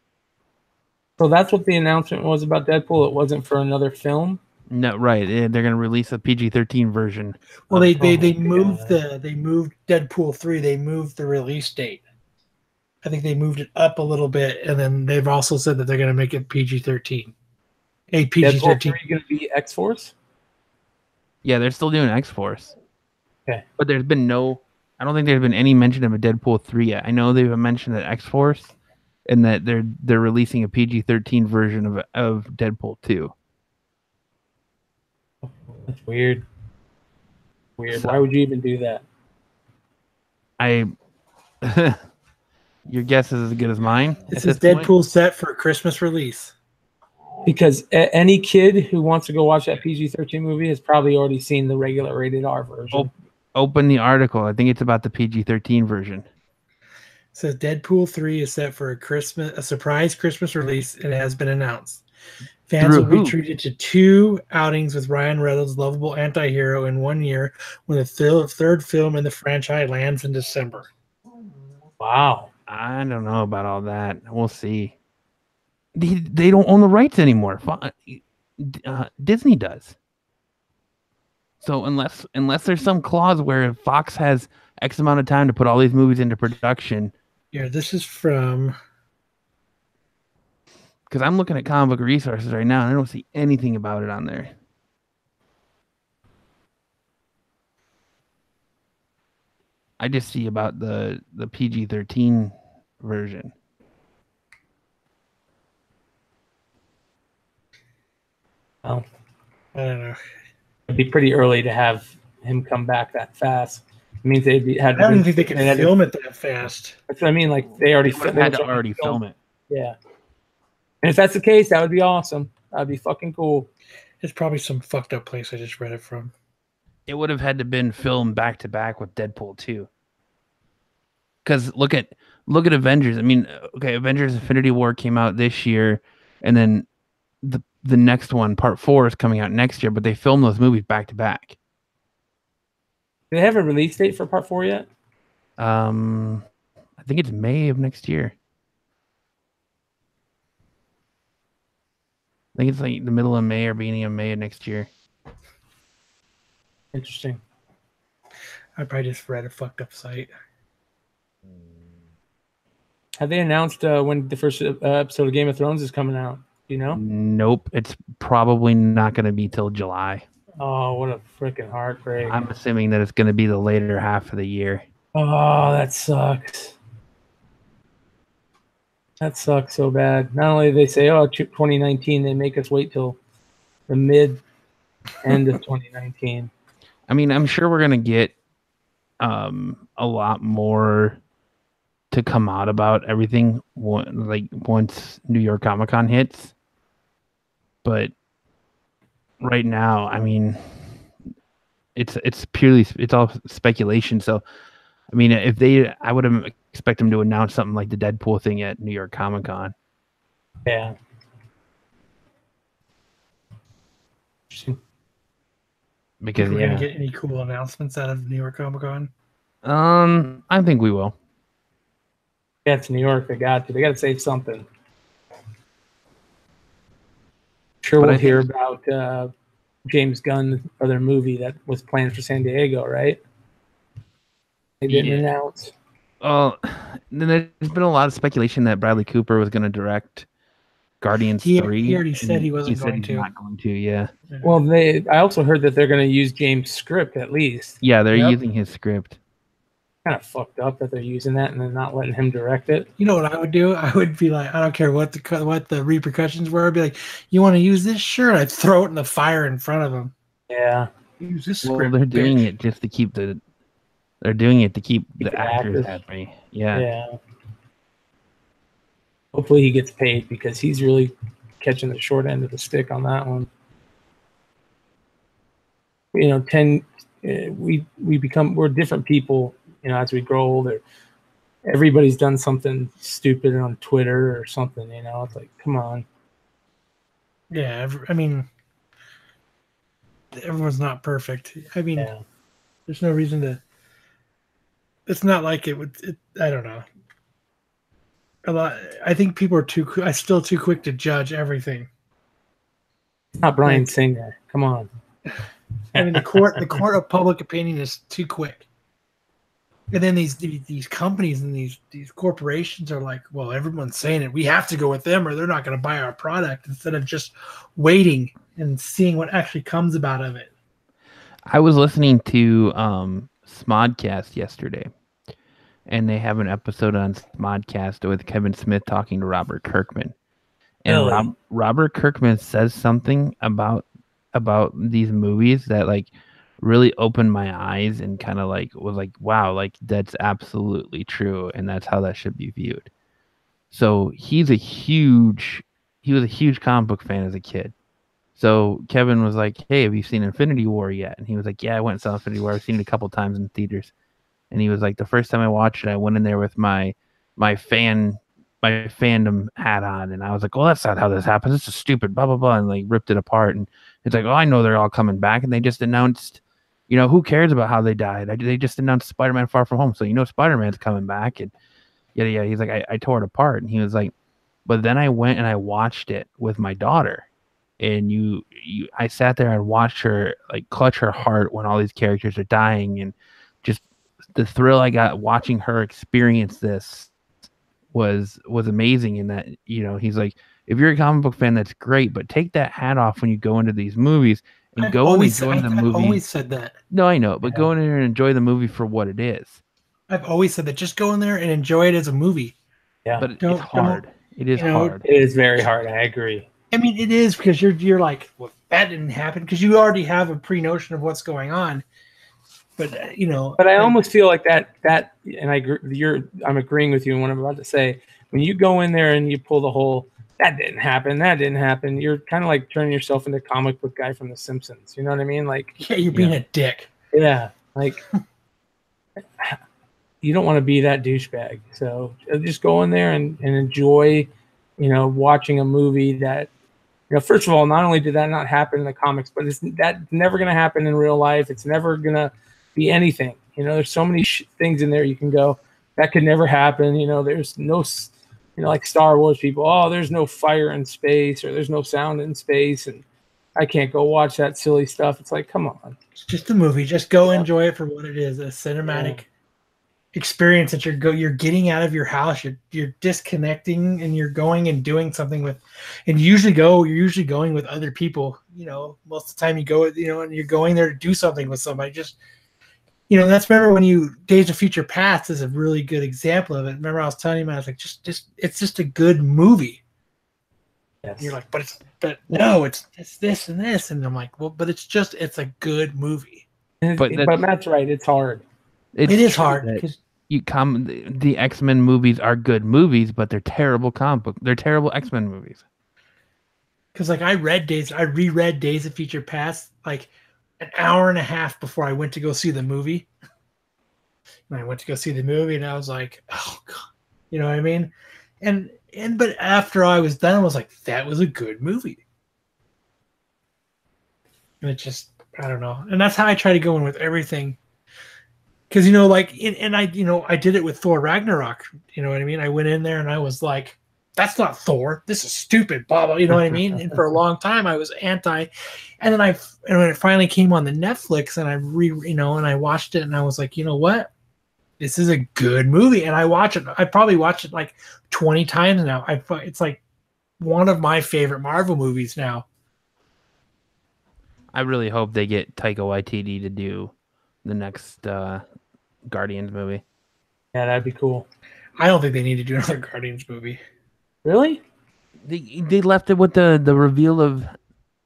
So that's what the announcement was about Deadpool. It wasn't for another film. No, right. They're going to release a PG-13 version. Well, they God. moved Deadpool 3. They moved the release date. I think they moved it up a little bit, and then they've also said that they're going to make it PG-13. A Deadpool 3 PG-13. going to be X-Force? Yeah, they're still doing X-Force. Okay. But there's been I don't think there's been any mention of a Deadpool 3 yet. I know they've mentioned that X-Force and that they're releasing a PG-13 version of Deadpool 2. That's weird. So- Why would you even do that? Your guess is as good as mine. This at is this point. Deadpool set for a Christmas release. Because any kid who wants to go watch that PG-13 movie has probably already seen the regular rated R version. Open the article. I think it's about the PG-13 version. It says Deadpool 3 is set for a surprise Christmas release and has been announced. Fans will be treated to 2 outings with Ryan Reynolds' lovable anti-hero in 1 year when the third film in the franchise lands in December. Wow. I don't know about all that. We'll see. They don't own the rights anymore. Disney does. So unless there's some clause where Fox has X amount of time to put all these movies into production. Yeah, this is from... Because I'm looking at comic book resources right now, and I don't see anything about it on there. I just see about the PG-13 version. Well, I don't know. it'd be pretty early to have him come back that fast. It means had to. I don't think they can film it that fast. That's what I mean. Like they already had to already film it. Yeah. And if that's the case, that would be awesome. That'd be fucking cool. It's probably some fucked up place I just read it from. It would have had to been filmed back to back with Deadpool 2. Because look at Avengers. I mean, okay, Avengers Infinity War came out this year, and then the next one, Part 4, is coming out next year, but they filmed those movies back to back. Do they have a release date for Part 4 yet? I think it's May of next year. I think it's like the middle of May or beginning of May of next year. Interesting. I probably just read a fucked up site. Have they announced when the first episode of Game of Thrones is coming out? Do you know? Nope. It's probably not going to be till July. Oh, what a freaking heartbreak. I'm assuming that it's going to be the later half of the year. Oh, that sucks. That sucks so bad. Not only do they say, 2019, they make us wait till the end of 2019. I mean, I'm sure we're going to get a lot more to come out about everything once New York Comic Con hits. But right now, I mean, it's all speculation. So, I mean, I would expect them to announce something like the Deadpool thing at New York Comic Con. Yeah. We're Because gonna get any cool announcements out of New York Comic Con. I think we will. Yeah, it's New York. They got to say something. Sure, But we'll hear about James Gunn's other movie that was planned for San Diego, right? They didn't announce. Well, then there's been a lot of speculation that Bradley Cooper was going to direct Guardians 3. He already said he wasn't going to. Not going to, yeah. Well, I also heard that they're going to use James' script at least. Yeah, they're using his script. Kind of fucked up that they're using that and then not letting him direct it. You know what I would do? I would be like, I don't care what the repercussions were. I'd be like, you want to use this? Sure. I'd throw it in the fire in front of him. Yeah. Use this Well, script. they're doing it just to keep the Keep the actors happy. Yeah. Yeah. Hopefully he gets paid because he's really catching the short end of the stick on that one. You know, we're different people, you know, as we grow older. Everybody's done something stupid on Twitter or something, you know. It's like, come on. Yeah, I mean, everyone's not perfect. I mean, there's no reason to it's not like it would. I don't know. A lot. I think people are still too quick to judge everything. It's not Bryan Singer. Come on. I mean, the court of public opinion is too quick. And then these companies and these corporations are like, well, everyone's saying it. We have to go with them or they're not going to buy our product, instead of just waiting and seeing what actually comes about of it. I was listening to Smodcast yesterday, and they have an episode on Smodcast with Kevin Smith talking to Robert Kirkman. And Really? Robert Kirkman says something about these movies that like really opened my eyes and kind of like was like, wow, like that's absolutely true, and that's how that should be viewed. So he was a huge comic book fan as a kid. So Kevin was like, hey, have you seen Infinity War yet? And he was like, yeah, I went and saw Infinity War. I've seen it a couple times in theaters. And he was like, the first time I watched it, I went in there with my fandom hat on, and I was like, well, that's not how this happens. It's just stupid, blah blah blah, and like ripped it apart. And it's like, oh, I know they're all coming back, and they just announced, who cares about how they died? They just announced Spider-Man Far From Home, so Spider-Man's coming back, and yeah. He's like, I tore it apart, and he was like, but then I went and I watched it with my daughter, and I sat there and watched her like clutch her heart when all these characters are dying, and just the thrill I got watching her experience this was amazing. In that, he's like, if you're a comic book fan, that's great, but take that hat off when you go into these movies and I've go and enjoy the movie. I've always said that. No, I know, but go in there and enjoy the movie for what it is. I've always said that. Just go in there and enjoy it as a movie. Yeah, but it's hard. It is hard. It is very hard. I agree. I mean, it is, because you're like, well, that didn't happen, because you already have a pre-notion of what's going on. But But I almost feel like that, and I'm agreeing with you in what I'm about to say. When you go in there and you pull the whole, that didn't happen, you're kind of like turning yourself into a comic book guy from The Simpsons. You know what I mean? Like, yeah, you're being a dick. Yeah, like you don't want to be that douchebag. So just go in there and enjoy, watching a movie that, first of all, not only did that not happen in the comics, but that's never going to happen in real life. It's never going to be anything. There's so many things in there you can go, that could never happen. There's no, like Star Wars people, oh, there's no fire in space, or there's no sound in space, and I can't go watch that silly stuff. It's like, come on. It's just a movie. Just go enjoy it for what it is, a cinematic experience that you're getting out of your house. You're disconnecting, and you're going and doing something with, and you're usually going with other people. Most of the time you go, and you're going there to do something with somebody. Just, that's, remember when Days of Future Past is a really good example of it. Remember I was telling you, I was like, it's just a good movie. Yes. And you're like, but no, it's this and this, and I'm like, well, but it's a good movie. But Matt's right. It's hard. It is hard because the X-Men movies are good movies, but they're terrible They're terrible X-Men movies. Because like I reread Days of Future Past like an hour and a half before I went to go see the movie. And I went to go see the movie, and I was like, oh god, you know what I mean? But after I was done, I was like, that was a good movie. And it just, I don't know. And that's how I try to go in with everything. Because, I did it with Thor Ragnarok. You know what I mean? I went in there and I was like, that's not Thor. This is stupid, blah, blah. You know what I mean? And for a long time, I was anti. And then when it finally came on the Netflix, and and I watched it, and I was like, you know what? This is a good movie. And I watch it. I probably watched it like 20 times now. It's like one of my favorite Marvel movies now. I really hope they get Taika Waititi to do the next Guardians movie. Yeah, that'd be cool. I don't think they need to do another Guardians movie. Really? They left it with the reveal of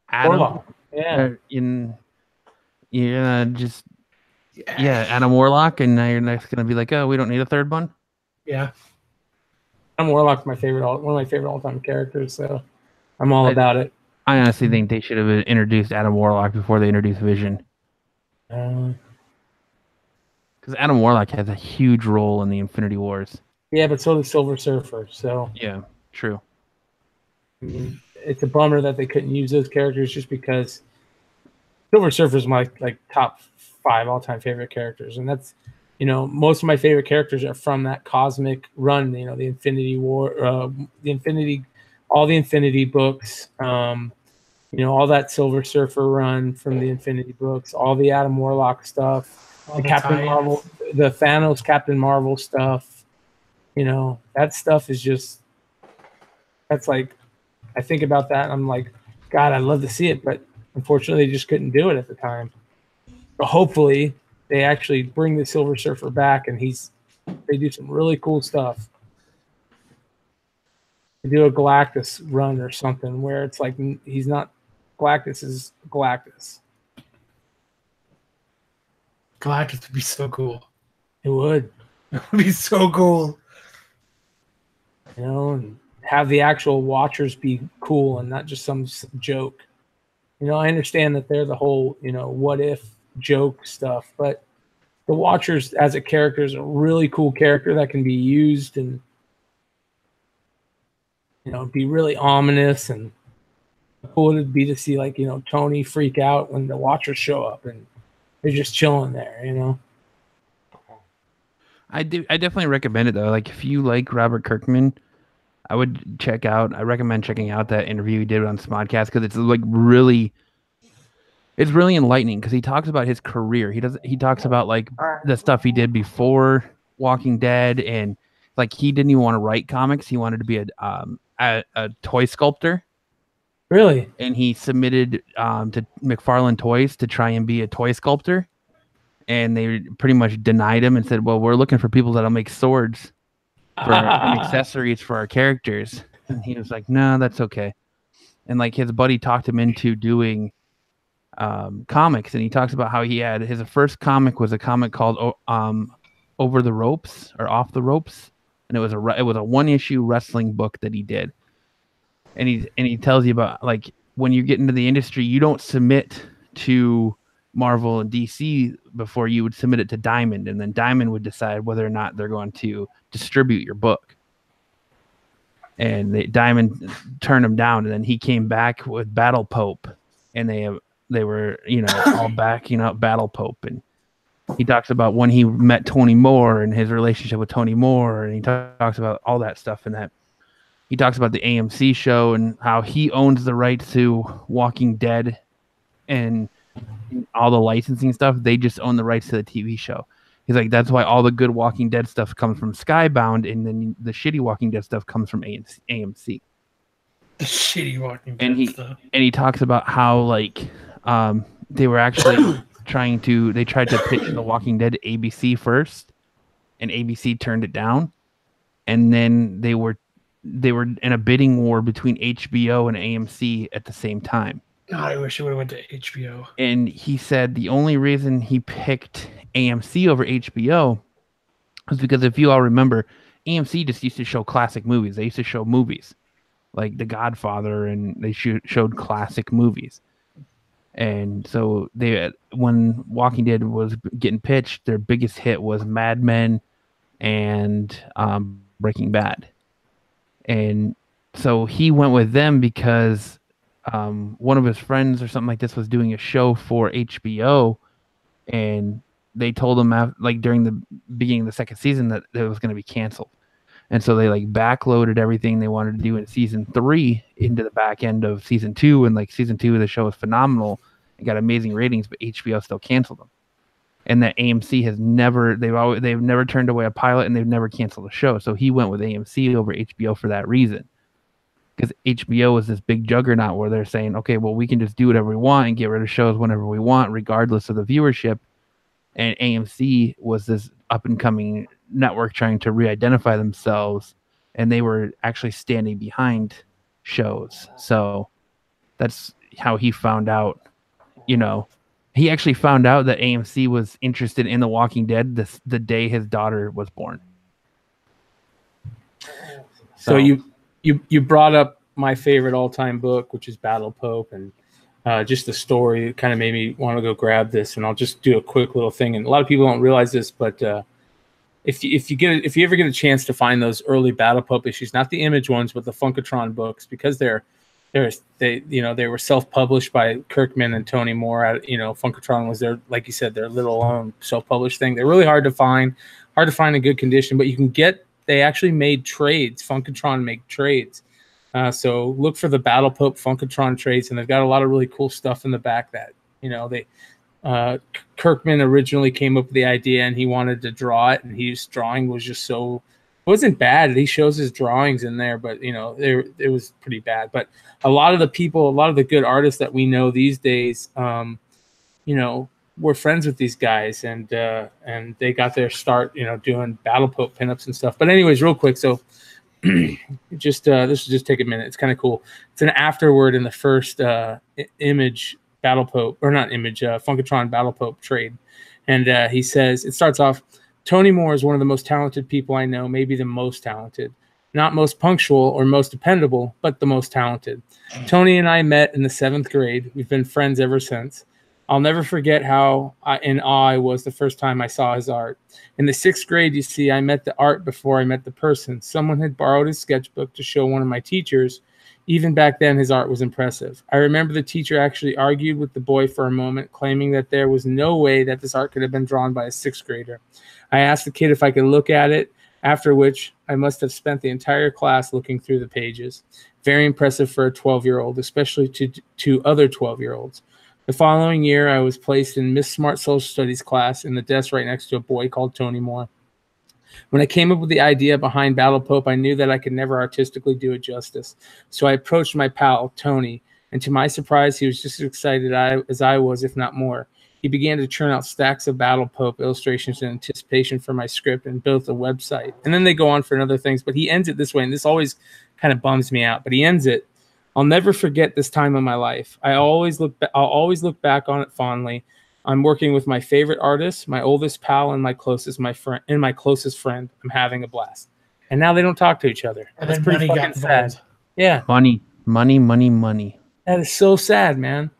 Adam. Warlock. Yeah. Adam Warlock, and now you're next gonna be like, oh, we don't need a third one. Yeah. Adam Warlock's one of my favorite all-time characters, so I'm all about it. I honestly think they should have introduced Adam Warlock before they introduced Vision. Because Adam Warlock has a huge role in the Infinity Wars. Yeah, but so does Silver Surfer. So yeah, true. It's a bummer that they couldn't use those characters, just because Silver Surfer is my top 5 all-time favorite characters, and that's most of my favorite characters are from that cosmic run. The Infinity War, all the Infinity books. All that Silver Surfer run from the Infinity books, all the Adam Warlock stuff, All the the Captain tie-ins. Marvel, the Thanos Captain Marvel stuff. That stuff is just, that's like, I think about that and I'm like, God, I'd love to see it, but unfortunately they just couldn't do it at the time. But hopefully they actually bring the Silver Surfer back and they do some really cool stuff. They do a Galactus run or something where it's like he's not Galactus, is Galactus. Galactus would be so cool. It would. It would be so cool. And have the actual Watchers be cool and not just some joke. I understand that they're the whole, what if joke stuff, but the Watchers as a character is a really cool character that can be used and, be really ominous, and cool it'd be to see Tony freak out when the Watchers show up and they're just chilling there. I definitely recommend it though. Like if you like Robert Kirkman, I recommend checking out that interview he did on Smodcast, because it's like really enlightening, because he talks about his career. He talks about like the stuff he did before Walking Dead, and like he didn't even want to write comics. He wanted to be a toy sculptor. Really? And he submitted to McFarlane Toys to try and be a toy sculptor, and they pretty much denied him and said, well, we're looking for people that'll make swords and accessories for our characters. And he was like, no, that's okay. And like his buddy talked him into doing comics, and he talks about how he had his first comic was a comic called Over the Ropes or Off the Ropes, and it was a one-issue wrestling book that he did. And he tells you about like when you get into the industry, you don't submit to Marvel and DC before you would submit it to Diamond, and then Diamond would decide whether or not they're going to distribute your book. And Diamond turned him down, and then he came back with Battle Pope, and they were all backing up Battle Pope. And he talks about when he met Tony Moore and his relationship with Tony Moore, and he talks about all that stuff. And that he talks about the AMC show and how he owns the rights to Walking Dead and all the licensing stuff. They just own the rights to the TV show. He's like, that's why all the good Walking Dead stuff comes from Skybound, and then the shitty Walking Dead stuff comes from AMC. The shitty Walking Dead stuff. And he talks about how like they were actually they tried to pitch the Walking Dead to ABC first, and ABC turned it down. And then they were in a bidding war between HBO and AMC at the same time. God, I wish it would have went to HBO. And he said the only reason he picked AMC over HBO was because, if you all remember, AMC just used to show classic movies. They used to show movies like The Godfather, and they showed classic movies. And so when Walking Dead was getting pitched, their biggest hit was Mad Men and Breaking Bad. And so he went with them because one of his friends or something like this was doing a show for HBO, and they told him during the beginning of the second season that it was going to be canceled. And so they like backloaded everything they wanted to do in season 3 into the back end of season 2. And like season 2 of the show was phenomenal and got amazing ratings, but HBO still canceled them. And that AMC has they've never turned away a pilot, and they've never canceled a show. So he went with AMC over HBO for that reason. Because HBO is this big juggernaut where they're saying, okay, well, we can just do whatever we want and get rid of shows whenever we want, regardless of the viewership. And AMC was this up-and-coming network trying to re-identify themselves, and they were actually standing behind shows. So that's how he found out, he actually found out that AMC was interested in The Walking Dead the day his daughter was born. So you brought up my favorite all-time book, which is Battle Pope, and just the story kind of made me want to go grab this. And I'll just do a quick little thing. And a lot of people don't realize this, but if you ever get a chance to find those early Battle Pope issues, not the Image ones, but the Funkatron books, because they're they were self-published by Kirkman and Tony Moore. Funkatron was their, like you said, their little own self-published thing. They're really hard to find in good condition, but you can get. They actually made trades. Funkatron make trades. So look for the Battle Pope Funkatron trades, and they've got a lot of really cool stuff in the back that Kirkman originally came up with the idea, and he wanted to draw it, and his drawing was just so. It wasn't bad. He shows his drawings in there, but it was pretty bad. But a lot of the good artists that we know these days, we're friends with these guys, and they got their start, doing Battle Pope pinups and stuff. But anyways, real quick, so this will just take a minute. It's kind of cool. It's an afterword in the first Image Battle Pope, or not Image, Funkatron Battle Pope trade, and he says, it starts off. Tony Moore is one of the most talented people I know, maybe the most talented. Not most punctual or most dependable, but the most talented. Tony and I met in the 7th grade. We've been friends ever since. I'll never forget how in awe I was the first time I saw his art. In the 6th grade, you see, I met the art before I met the person. Someone had borrowed his sketchbook to show one of my teachers. Even back then, his art was impressive. I remember the teacher actually argued with the boy for a moment, claiming that there was no way that this art could have been drawn by a 6th grader. I asked the kid if I could look at it, after which I must have spent the entire class looking through the pages. Very impressive for a 12-year-old, especially to other 12-year-olds. The following year, I was placed in Miss Smart Social Studies class in the desk right next to a boy called Tony Moore. When I came up with the idea behind Battle Pope, I knew that I could never artistically do it justice. So I approached my pal, Tony, and to my surprise, he was just as excited as I was, if not more. He began to churn out stacks of Battle Pope illustrations in anticipation for my script and built a website. And then they go on for other things, but he ends it this way, and this always kind of bums me out, but he ends it. I'll never forget this time in my life. I'll always look back on it fondly. I'm working with my favorite artist, my oldest pal, and my closest friend. I'm having a blast. And now they don't talk to each other. And That's then pretty money fucking got sad. involved. Yeah. Money. That is so sad, man.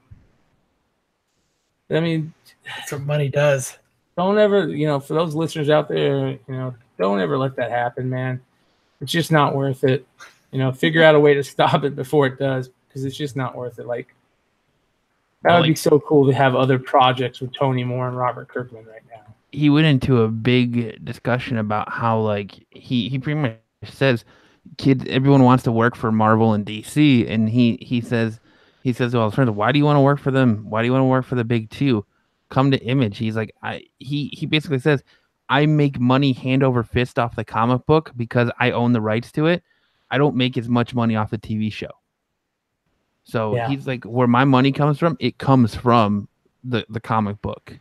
I mean, That's what money does. don't ever, for those listeners out there, don't ever let that happen, man. It's just not worth it. Figure out a way to stop it before it does, because it's just not worth it. Like, that would be so cool to have other projects with Tony Moore and Robert Kirkman right now. He went into a big discussion about how, like, he pretty much says, kids, everyone wants to work for Marvel and DC, and he says to all his friends, why do you want to work for them? Why do you want to work for the big two? Come to Image. He's like, he basically says, I make money hand over fist off the comic book because I own the rights to it. I don't make as much money off the TV show. So he's like, where my money comes from, it comes from the comic book.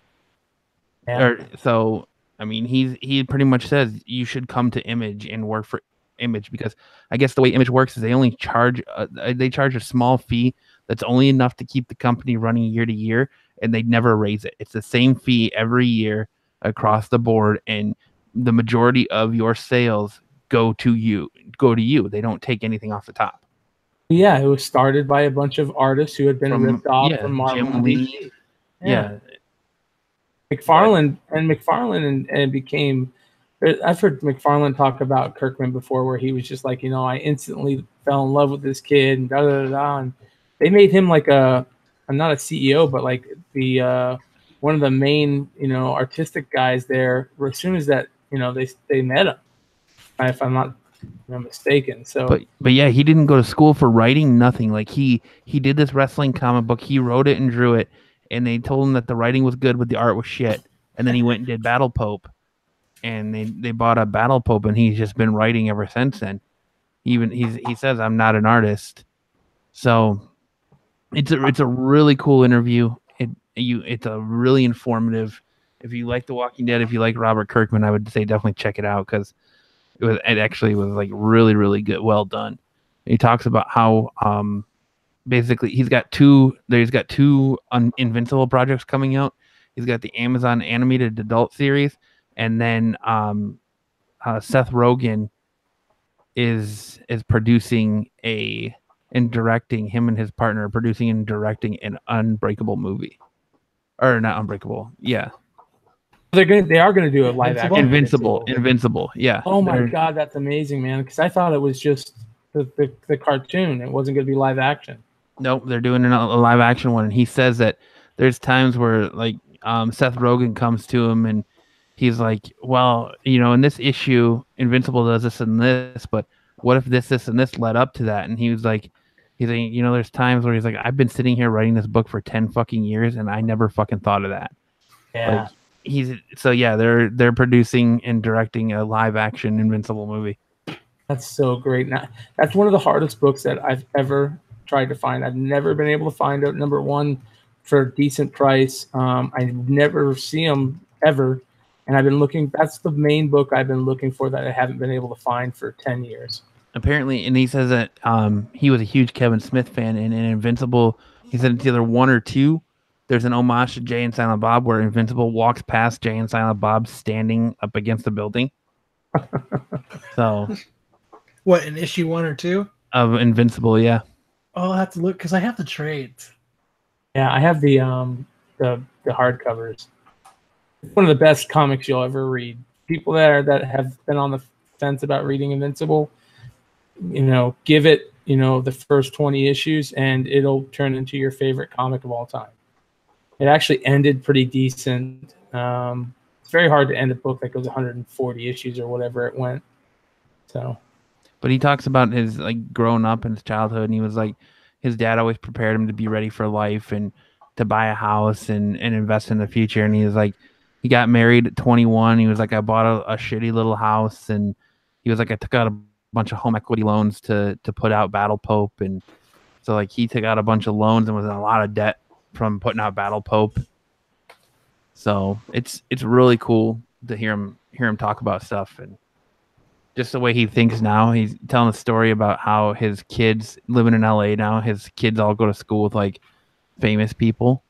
Yeah. So I mean, he pretty much says you should come to Image and work for Image, because I guess the way Image works is they only charge a small fee that's only enough to keep the company running year to year, and they never raise it. It's the same fee every year across the board, and the majority of your sales go to you. They don't take anything off the top. Yeah, it was started by a bunch of artists who had been ripped off from Marvel. Jim Lee. Yeah. McFarlane and became. I've heard McFarlane talk about Kirkman before, where he was just like, I instantly fell in love with this kid, and and they made him like I'm not a CEO, but like the one of the main artistic guys there. As soon as that they met him, if I'm not mistaken. So, but yeah, he didn't go to school for writing. Nothing. Like he did this wrestling comic book. He wrote it and drew it, and they told him that the writing was good, but the art was shit. And then he went and did Battle Pope, and they bought a Battle Pope, and he's just been writing ever since then. He says, I'm not an artist. So it's a really cool interview. It's a really informative. If you like The Walking Dead, if you like Robert Kirkman, I would say definitely check it out, because it actually was like really, really good, well done. He talks about how basically he's got two Invincible projects coming out. He's got the Amazon animated adult series, and then Seth Rogen is producing and directing, him and his partner are producing and directing an Unbreakable movie. Or not Unbreakable, yeah. They are gonna do a live action Invincible, yeah. Oh my god, that's amazing, man! Because I thought it was just the cartoon. It wasn't going to be live action. Nope, they're doing a live action one, and he says that there's times where like Seth Rogen comes to him and he's like, well, in this issue, Invincible does this and this, but what if this and this led up to that? And he's like, there's times where he's like, I've been sitting here writing this book for 10 fucking years and I never fucking thought of that. Yeah. They're producing and directing a live action Invincible movie. That's so great. Now, that's one of the hardest books that I've ever tried to find. I've never been able to find it, number one, for a decent price. I never see them ever. And I've been looking, that's the main book I've been looking for that I haven't been able to find for 10 years. Apparently, and he says that he was a huge Kevin Smith fan, and in Invincible, he said it's either 1 or 2. There's an homage to Jay and Silent Bob where Invincible walks past Jay and Silent Bob standing up against the building. So, what, in issue 1 or 2? Of Invincible, yeah. Oh, I'll have to look because I have the trades. Yeah, I have the hardcovers. It's one of the best comics you'll ever read. People that have been on the fence about reading Invincible, give it, the first 20 issues, and it'll turn into your favorite comic of all time. It actually ended pretty decent. It's very hard to end a book that goes 140 issues or whatever it went. So, but he talks about his growing up in his childhood, and he was like, his dad always prepared him to be ready for life and to buy a house and invest in the future. And he was like, he got married at 21. He was like, I bought a shitty little house, and he was like, I took out a bunch of home equity loans to put out Battle Pope, and so he took out a bunch of loans and was in a lot of debt from putting out Battle Pope. So it's really cool to hear him talk about stuff, and just the way he thinks now. He's telling a story about how his kids living in LA now, his kids all go to school with famous people,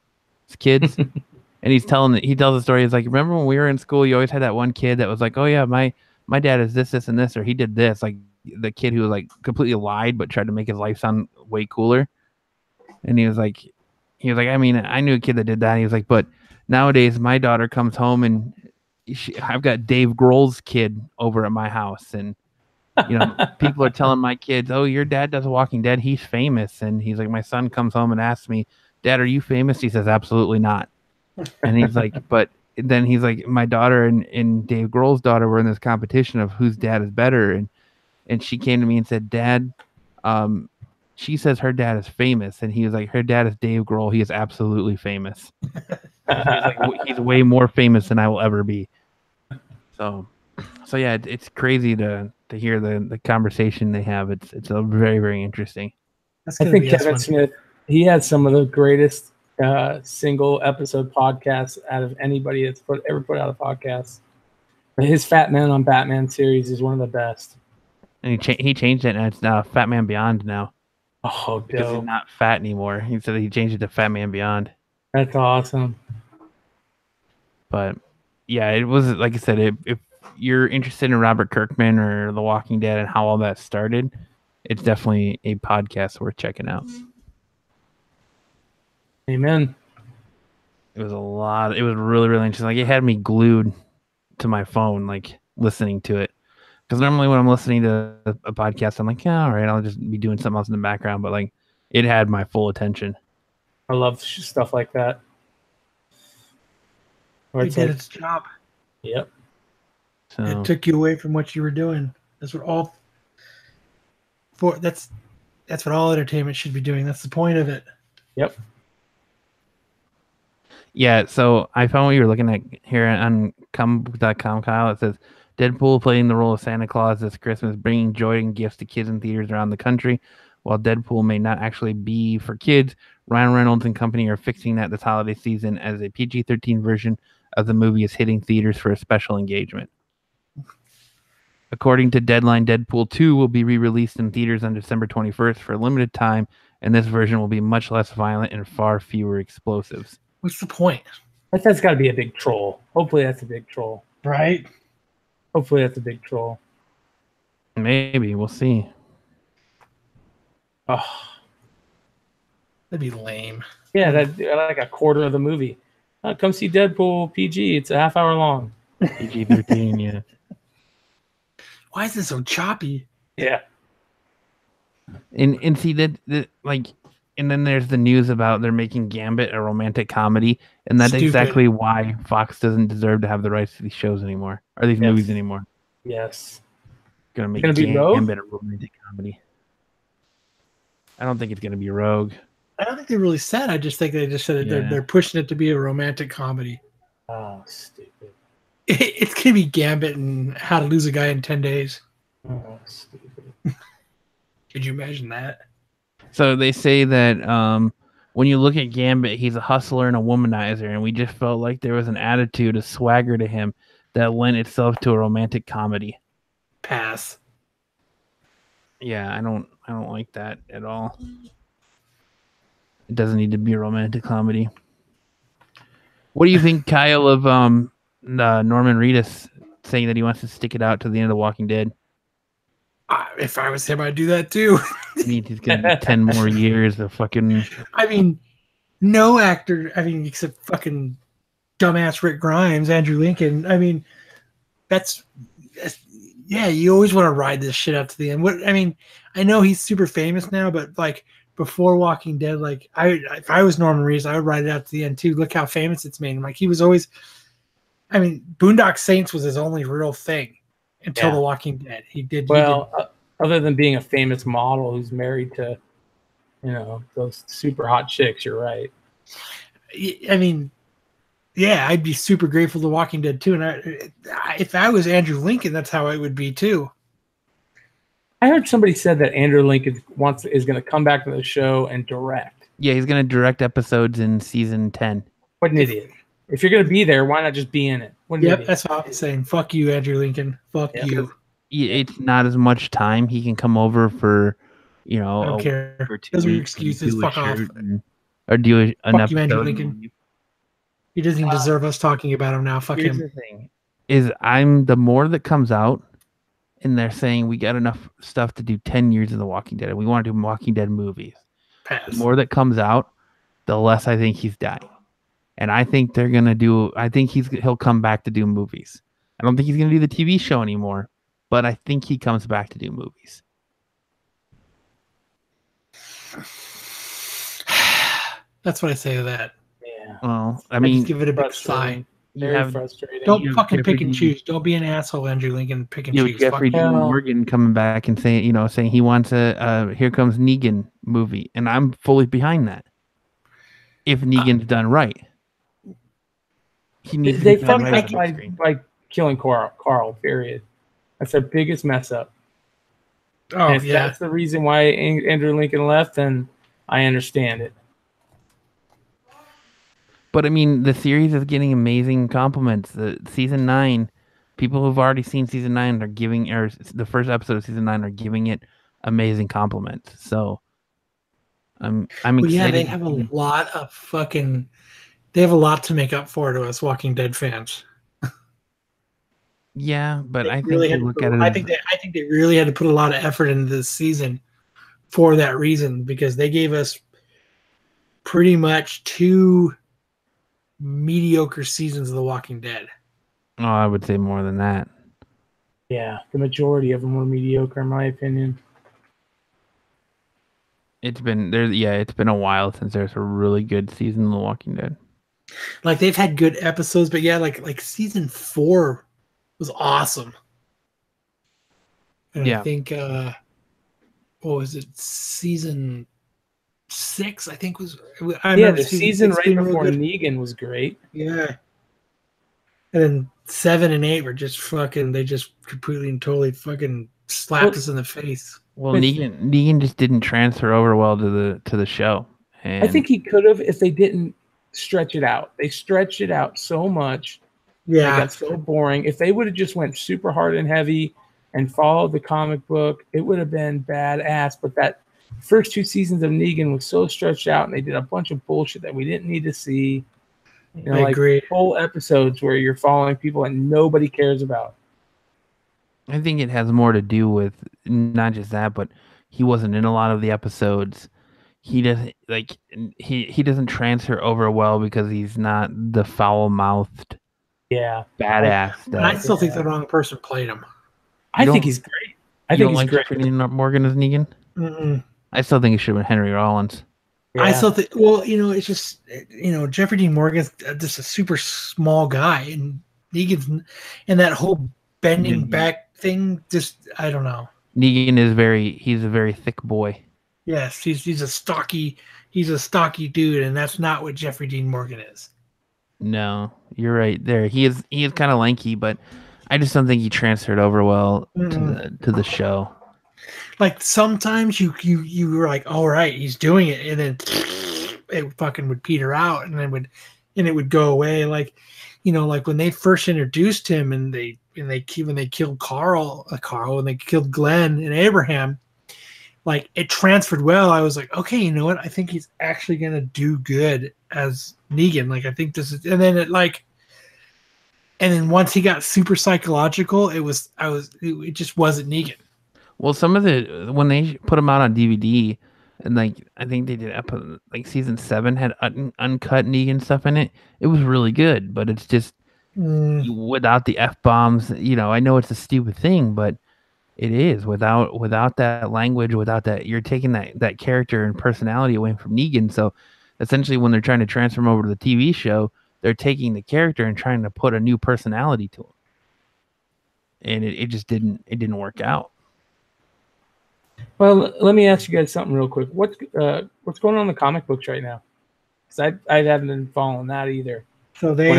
his kids. And he tells the story. He's like, remember when we were in school, you always had that one kid that was like, oh yeah, my dad is this, and this, or he did this. Like the kid who was completely lied, but tried to make his life sound way cooler. And he was like, I mean, I knew a kid that did that. And he was like, but nowadays my daughter comes home and I've got Dave Grohl's kid over at my house. And, people are telling my kids, oh, your dad does Walking Dead. He's famous. And he's like, my son comes home and asks me, Dad, are you famous? He says, absolutely not. And he's like, but then he's like, my daughter and Dave Grohl's daughter were in this competition of whose dad is better. And she came to me and said, Dad, she says her dad is famous. And he was like, her dad is Dave Grohl. He is absolutely famous. He's way more famous than I will ever be. So yeah, it's crazy to hear the conversation they have. It's very, very interesting. I think Kevin Smith, he had some of the greatest single episode podcasts out of anybody that's ever put out a podcast. His Fat Man on Batman series is one of the best. And he changed it, and it's now Fat Man Beyond now. Oh, because he's not fat anymore. He said he changed it to Fat Man Beyond. That's awesome. But yeah, it was, like I said, if you're interested in Robert Kirkman or The Walking Dead and how all that started, it's definitely a podcast worth checking out. Amen. It was really, really interesting. It had me glued to my phone, listening to it. Because normally when I'm listening to a podcast, I'm like, yeah, all right, I'll just be doing something else in the background. But it had my full attention. I love stuff like that. It did its job. Yep. So it took you away from what you were doing. That's what that's what all entertainment should be doing. That's the point of it. Yep. Yeah, so I found what you were looking at here on com.com, Kyle. It says, Deadpool playing the role of Santa Claus this Christmas, bringing joy and gifts to kids in theaters around the country. While Deadpool may not actually be for kids, Ryan Reynolds and company are fixing that this holiday season as a PG-13 version of the movie is hitting theaters for a special engagement. According to Deadline, Deadpool 2 will be re-released in theaters on December 21st for a limited time, and this version will be much less violent and far fewer explosives. What's the point? That's got to be a big troll. Hopefully that's a big troll. Right? Hopefully that's a big troll. Maybe. We'll see. Oh. That'd be lame. Yeah, that's like a quarter of the movie. Come see Deadpool PG. It's a half hour long. PG-13, yeah. Why is this so choppy? Yeah. And see that like, and then there's the news about they're making Gambit a romantic comedy, and that's Stupid. exactly why Fox doesn't deserve to have the rights to these shows anymore or these Yes. movies anymore. Yes. Gonna make Gonna be Rogue? Gambit a romantic comedy. I don't think it's gonna be Rogue. I don't think they really said. I just think they just said Yeah. they're pushing it to be a romantic comedy. Oh, stupid. It's gonna be Gambit and How to Lose a Guy in 10 Days. Oh, stupid. Could you imagine that? So they say that when you look at Gambit, he's a hustler and a womanizer, and we just felt like there was an attitude, a swagger to him that lent itself to a romantic comedy. Pass. Yeah, I don't like that at all. It doesn't need to be a romantic comedy. What do you think, Kyle, of Norman Reedus saying that he wants to stick it out to the end of The Walking Dead? If I was him, I'd do that too. It means he's gonna be 10 more years of fucking. I mean, no actor. I mean, except fucking dumbass Rick Grimes, Andrew Lincoln. I mean, that's yeah. You always want to ride this shit out to the end. What I mean, I know he's super famous now, but like before Walking Dead, like if I was Norman Reedus, I would ride it out to the end too. Look how famous it's made him. Like he was always. I mean, Boondock Saints was his only real thing until The Walking Dead. He did. Other than being a famous model who's married to, those super hot chicks, you're right. I mean, yeah, I'd be super grateful to Walking Dead too. And if I was Andrew Lincoln, that's how it would be too. I heard somebody said that Andrew Lincoln is going to come back to the show and direct. Yeah, he's gonna direct episodes in season 10. What an idiot! If you're going to be there, why not just be in it? Yep, that's what I'm saying. Fuck you, Andrew Lincoln. Fuck you. It's not as much time. He can come over for, I don't care. or two Those are weeks excuses. and do a Fuck off. shoot or do an Fuck you, episode. Andrew Lincoln. He doesn't even deserve us talking about him now. Fuck Here's him. the thing: is the more that comes out, and they're saying we got enough stuff to do 10 years of The Walking Dead, and we want to do Walking Dead movies. Pass. The more that comes out, the less I think he's dying. And I think they're gonna do. I think he'll come back to do movies. I don't think he's gonna do the TV show anymore, but I think he comes back to do movies. That's what I say to that. Yeah. Well, I I mean, just give it a big sigh. Very frustrating. Don't fucking pick and choose. Don't be an asshole, Andrew Lincoln. Pick and choose. Jeffrey Fuck Dean you. Morgan coming back and saying he wants a Here Comes Negan movie, and I'm fully behind that. If Negan's done right, he needs They to be done fucked right up on the screen. by killing Carl. Period. That's their biggest mess up. Oh And if yeah. that's the reason why Andrew Lincoln left, then I understand it. But I mean, the series is getting amazing compliments. The season 9, people who've already seen season 9 are giving, or the first episode of season 9 are giving it amazing compliments. So I'm excited. Yeah, they have a lot of fucking. They have a lot to make up for to us Walking Dead fans. Yeah, but I think Really they had to look put- at it. I think they really had to put a lot of effort into this season for that reason, because they gave us pretty much 2 mediocre seasons of The Walking Dead. Oh, I would say more than that. Yeah, the majority of them were mediocre, in my opinion. It's been a while since there's a really good season of The Walking Dead. Like they've had good episodes, but yeah, like season 4 was awesome. And Yeah. I think what was it? Season 6, I think was. I remember The season 6 right being real before good. Negan was great. Yeah. And then 7 and 8 were just fucking. They just completely and totally fucking slapped us in the face. Well, But- Negan just didn't transfer over well to the show. And I think he could have if they didn't stretch it out. They stretched it out so much. It Yeah. got so boring. If they would have just went super hard and heavy and followed the comic book, it would have been badass. But that first 2 seasons of Negan was so stretched out, and they did a bunch of bullshit that we didn't need to see. I agree. Full episodes where you're following people and nobody cares about. I think it has more to do with not just that, but he wasn't in a lot of the episodes. He doesn't he doesn't transfer over well because he's not the foul-mouthed Yeah, badass. But I that still think the wrong person played him. I don't- think he's great. I you think don't he's like great. Jeffrey Dean Morgan as Negan. Mm-mm. I still think it should have been Henry Rollins. I Yeah. still think, well, it's just, Jeffrey Dean Morgan's just a super small guy, and Negan's, and that whole bending back thing, just, I don't know. Negan is he's a very thick boy. Yes, he's a stocky dude, and that's not what Jeffrey Dean Morgan is. No, you're right there. He is kind of lanky, but I just don't think he transferred over well to the show. Like sometimes you were like, all right, he's doing it, and then it fucking would peter out, and it would go away. Like, like when they first introduced him, and when they killed Carl, and they killed Glenn and Abraham, like it transferred well. I was like, okay, you know what? I think he's actually gonna do good as Negan. Like I think this is, and then once he got super psychological, it just wasn't Negan. Well, some of when they put them out on DVD, and like I think they did like season 7 had uncut Negan stuff in it. It was really good, but it's just without the F-bombs. I know it's a stupid thing, but it is without that language, without that, you're taking that character and personality away from Negan. So essentially, when they're trying to transfer him over to the TV show, they're taking the character and trying to put a new personality to him, and it just didn't work out. Well, let me ask you guys something real quick. What's going on in the comic books right now? Because I haven't been following that either. So they've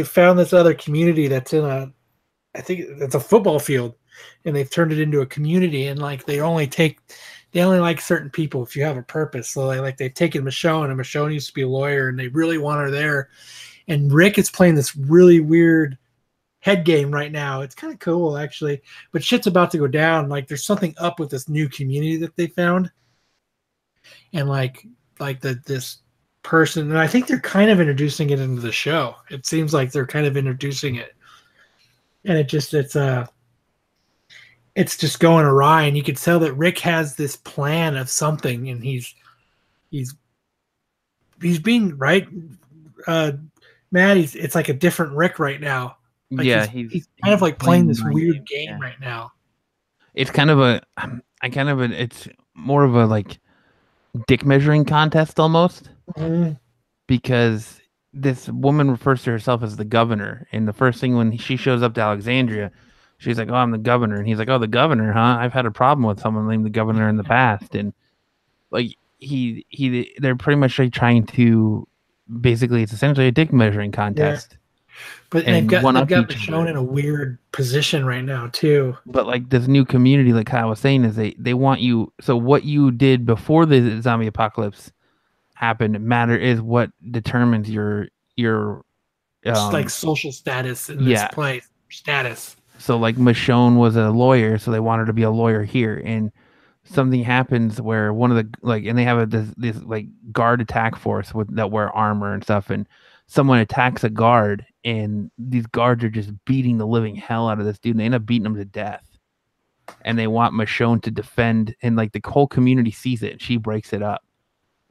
found this other community that's in I think it's a football field, and they've turned it into a community, and like they only like certain people if you have a purpose. So they've taken Michonne, and Michonne used to be a lawyer, and they really want her there. And Rick is playing this really weird head game right now. It's kind of cool actually, but shit's about to go down. Like there's something up with this new community that they found, and this person, and I think they're kind of introducing it into the show. It seems like they're kind of introducing it, and it's just going awry, and you could tell that Rick has this plan of something, and he's being right. Matt, it's like a different Rick right now. Like yeah, he's kind of like playing this weird game right now. It's kind of it's more of a like dick measuring contest almost, because this woman refers to herself as the governor, and the first thing when she shows up to Alexandria, she's like, "Oh, I'm the governor," and he's like, "Oh, the governor, huh? I've had a problem with someone named the governor in the past," and like they're pretty much like trying to, basically, it's essentially a dick measuring contest. Yeah. But they've got Michonne in a weird position right now too. But like this new community, like Kyle was saying, is they want you. So what you did before the zombie apocalypse happened is what determines your like social status in this place. Status. So like Michonne was a lawyer, so they want her to be a lawyer here, and something happens where one of the and they have this like guard attack force that wear armor and stuff, and someone attacks a guard, and these guards are just beating the living hell out of this dude, and they end up beating him to death. And they want Michonne to defend, and like the whole community sees it, and she breaks it up.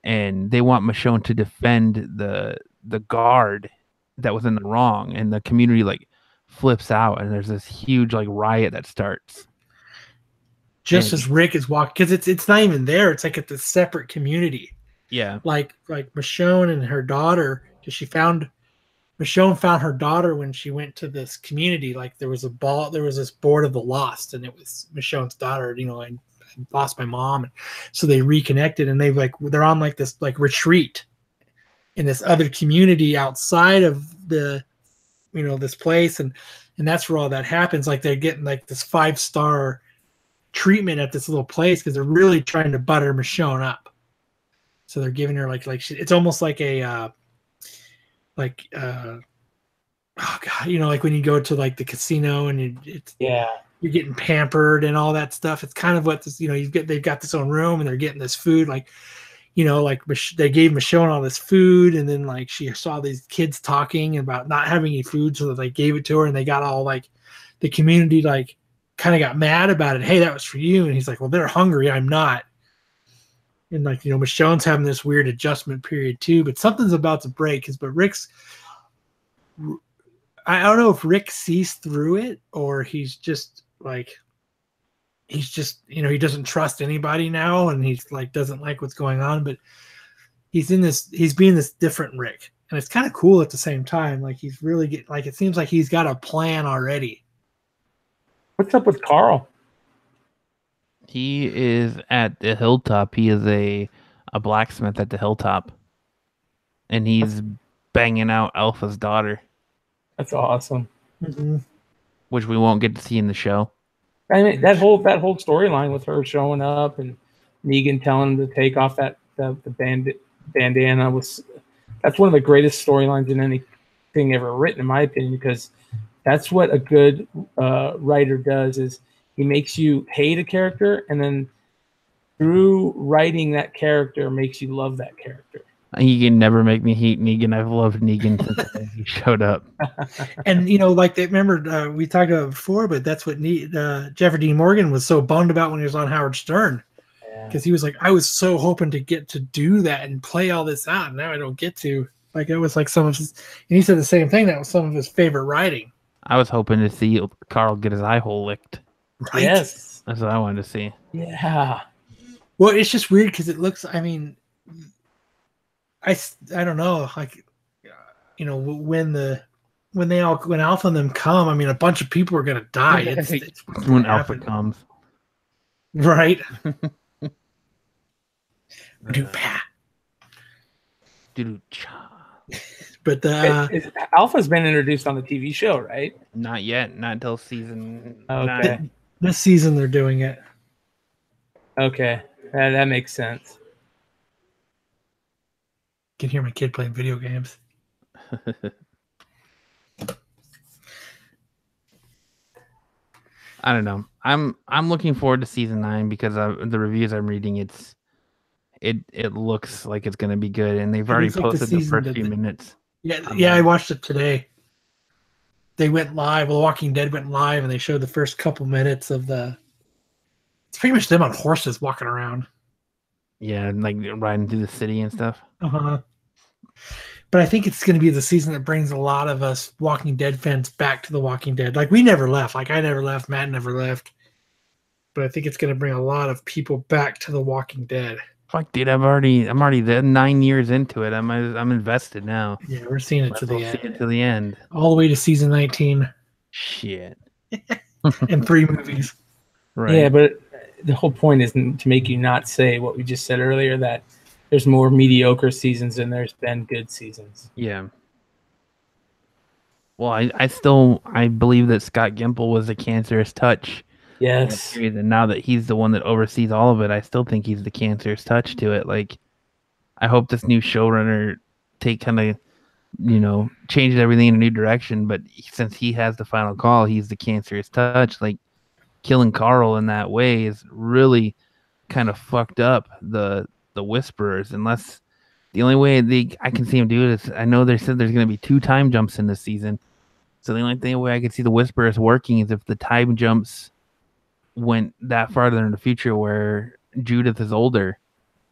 And they want Michonne to defend the guard that was in the wrong, and the community like flips out, and there's this huge like riot that starts. Just as Rick is walking, because it's not even there. It's like it's a separate community. Yeah. Like Michonne and her daughter, because Michonne found her daughter when she went to this community. Like there was this board of the lost, and it was Michonne's daughter. I lost my mom, and so they reconnected, and they're on like this like retreat in this other community outside of the this place, and that's where all that happens. Like they're getting like this 5-star treatment at this little place because they're really trying to butter Michonne up. So they're giving her like it's almost like a oh god, like when you go to like the casino and you're getting pampered and all that stuff. It's kind of what this, they've got this own room, and they're getting this food, like they gave Michonne all this food, and then like she saw these kids talking about not having any food, so they gave it to her, and they got all like the community like kind of got mad about it. Hey, that was for you. And he's like, well, they're hungry, I'm not. And like, Michonne's having this weird adjustment period too, but something's about to break. But I don't know if Rick sees through it, or he's just like, he's just, he doesn't trust anybody now, and he's like doesn't like what's going on, but he's being this different Rick, and it's kind of cool at the same time. Like he's really like it seems like he's got a plan already. What's up with Carl? He is at the hilltop. He is a blacksmith at the hilltop, and he's banging out Alpha's daughter. That's awesome. Mm-hmm. Which we won't get to see in the show. I mean, that whole storyline with her showing up and Negan telling him to take off the bandana that's one of the greatest storylines in anything ever written, in my opinion, because that's what a good writer does, is he makes you hate a character, and then through writing that character makes you love that character. You can never make me hate Negan. I've loved Negan since the day he showed up. And like they remember we talked about it before, but that's what Jeffrey Dean Morgan was so bummed about when he was on Howard Stern, because he was like, I was so hoping to get to do that and play all this out, and now I don't get to. Like it was like some of his, and he said the same thing. That was some of his favorite writing. I was hoping to see Carl get his eye hole licked. Right? Yes, that's what I wanted to see. Yeah. Well, it's just weird because it looks. I mean, I don't know. Like, when Alpha and them come, I mean, a bunch of people are gonna die. It's when Alpha comes, right? Do-pa. Do-cha. But Alpha's been introduced on the TV show, right? Not yet. Not until season 9. This season they're doing it. Okay, that makes sense. I can hear my kid playing video games. I don't know. I'm looking forward to season 9 because of the reviews I'm reading. It looks like it's going to be good, and they've already posted the first few minutes. Yeah, I watched it today. They went live. The Walking Dead went live, and they showed the first couple minutes of the. It's pretty much them on horses walking around. Yeah, like riding through the city and stuff. Uh-huh. But I think it's going to be the season that brings a lot of us Walking Dead fans back to The Walking Dead. Like, we never left. Like, I never left. Matt never left. But I think it's going to bring a lot of people back to The Walking Dead. Fuck, dude, I'm already there 9 years into it. I'm invested now. Yeah, we're seeing it to the end. See it to the end. All the way to season 19. Shit. And 3 movies. Right. Yeah, but the whole point isn't to make you not say what we just said earlier, that there's more mediocre seasons than there's been good seasons. Yeah. Well, I believe that Scott Gimple was a cancerous touch. Yes. And now that he's the one that oversees all of it, I still think he's the cancerous touch to it. Like, I hope this new showrunner changes everything in a new direction. But since he has the final call, he's the cancerous touch. Like, killing Carl in that way is really kind of fucked up the Whisperers. Unless the only way I can see him do it is, I know they said there's going to be 2 time jumps in this season. So the only way I could see the Whisperers working is if the time jumps went that farther in the future where Judith is older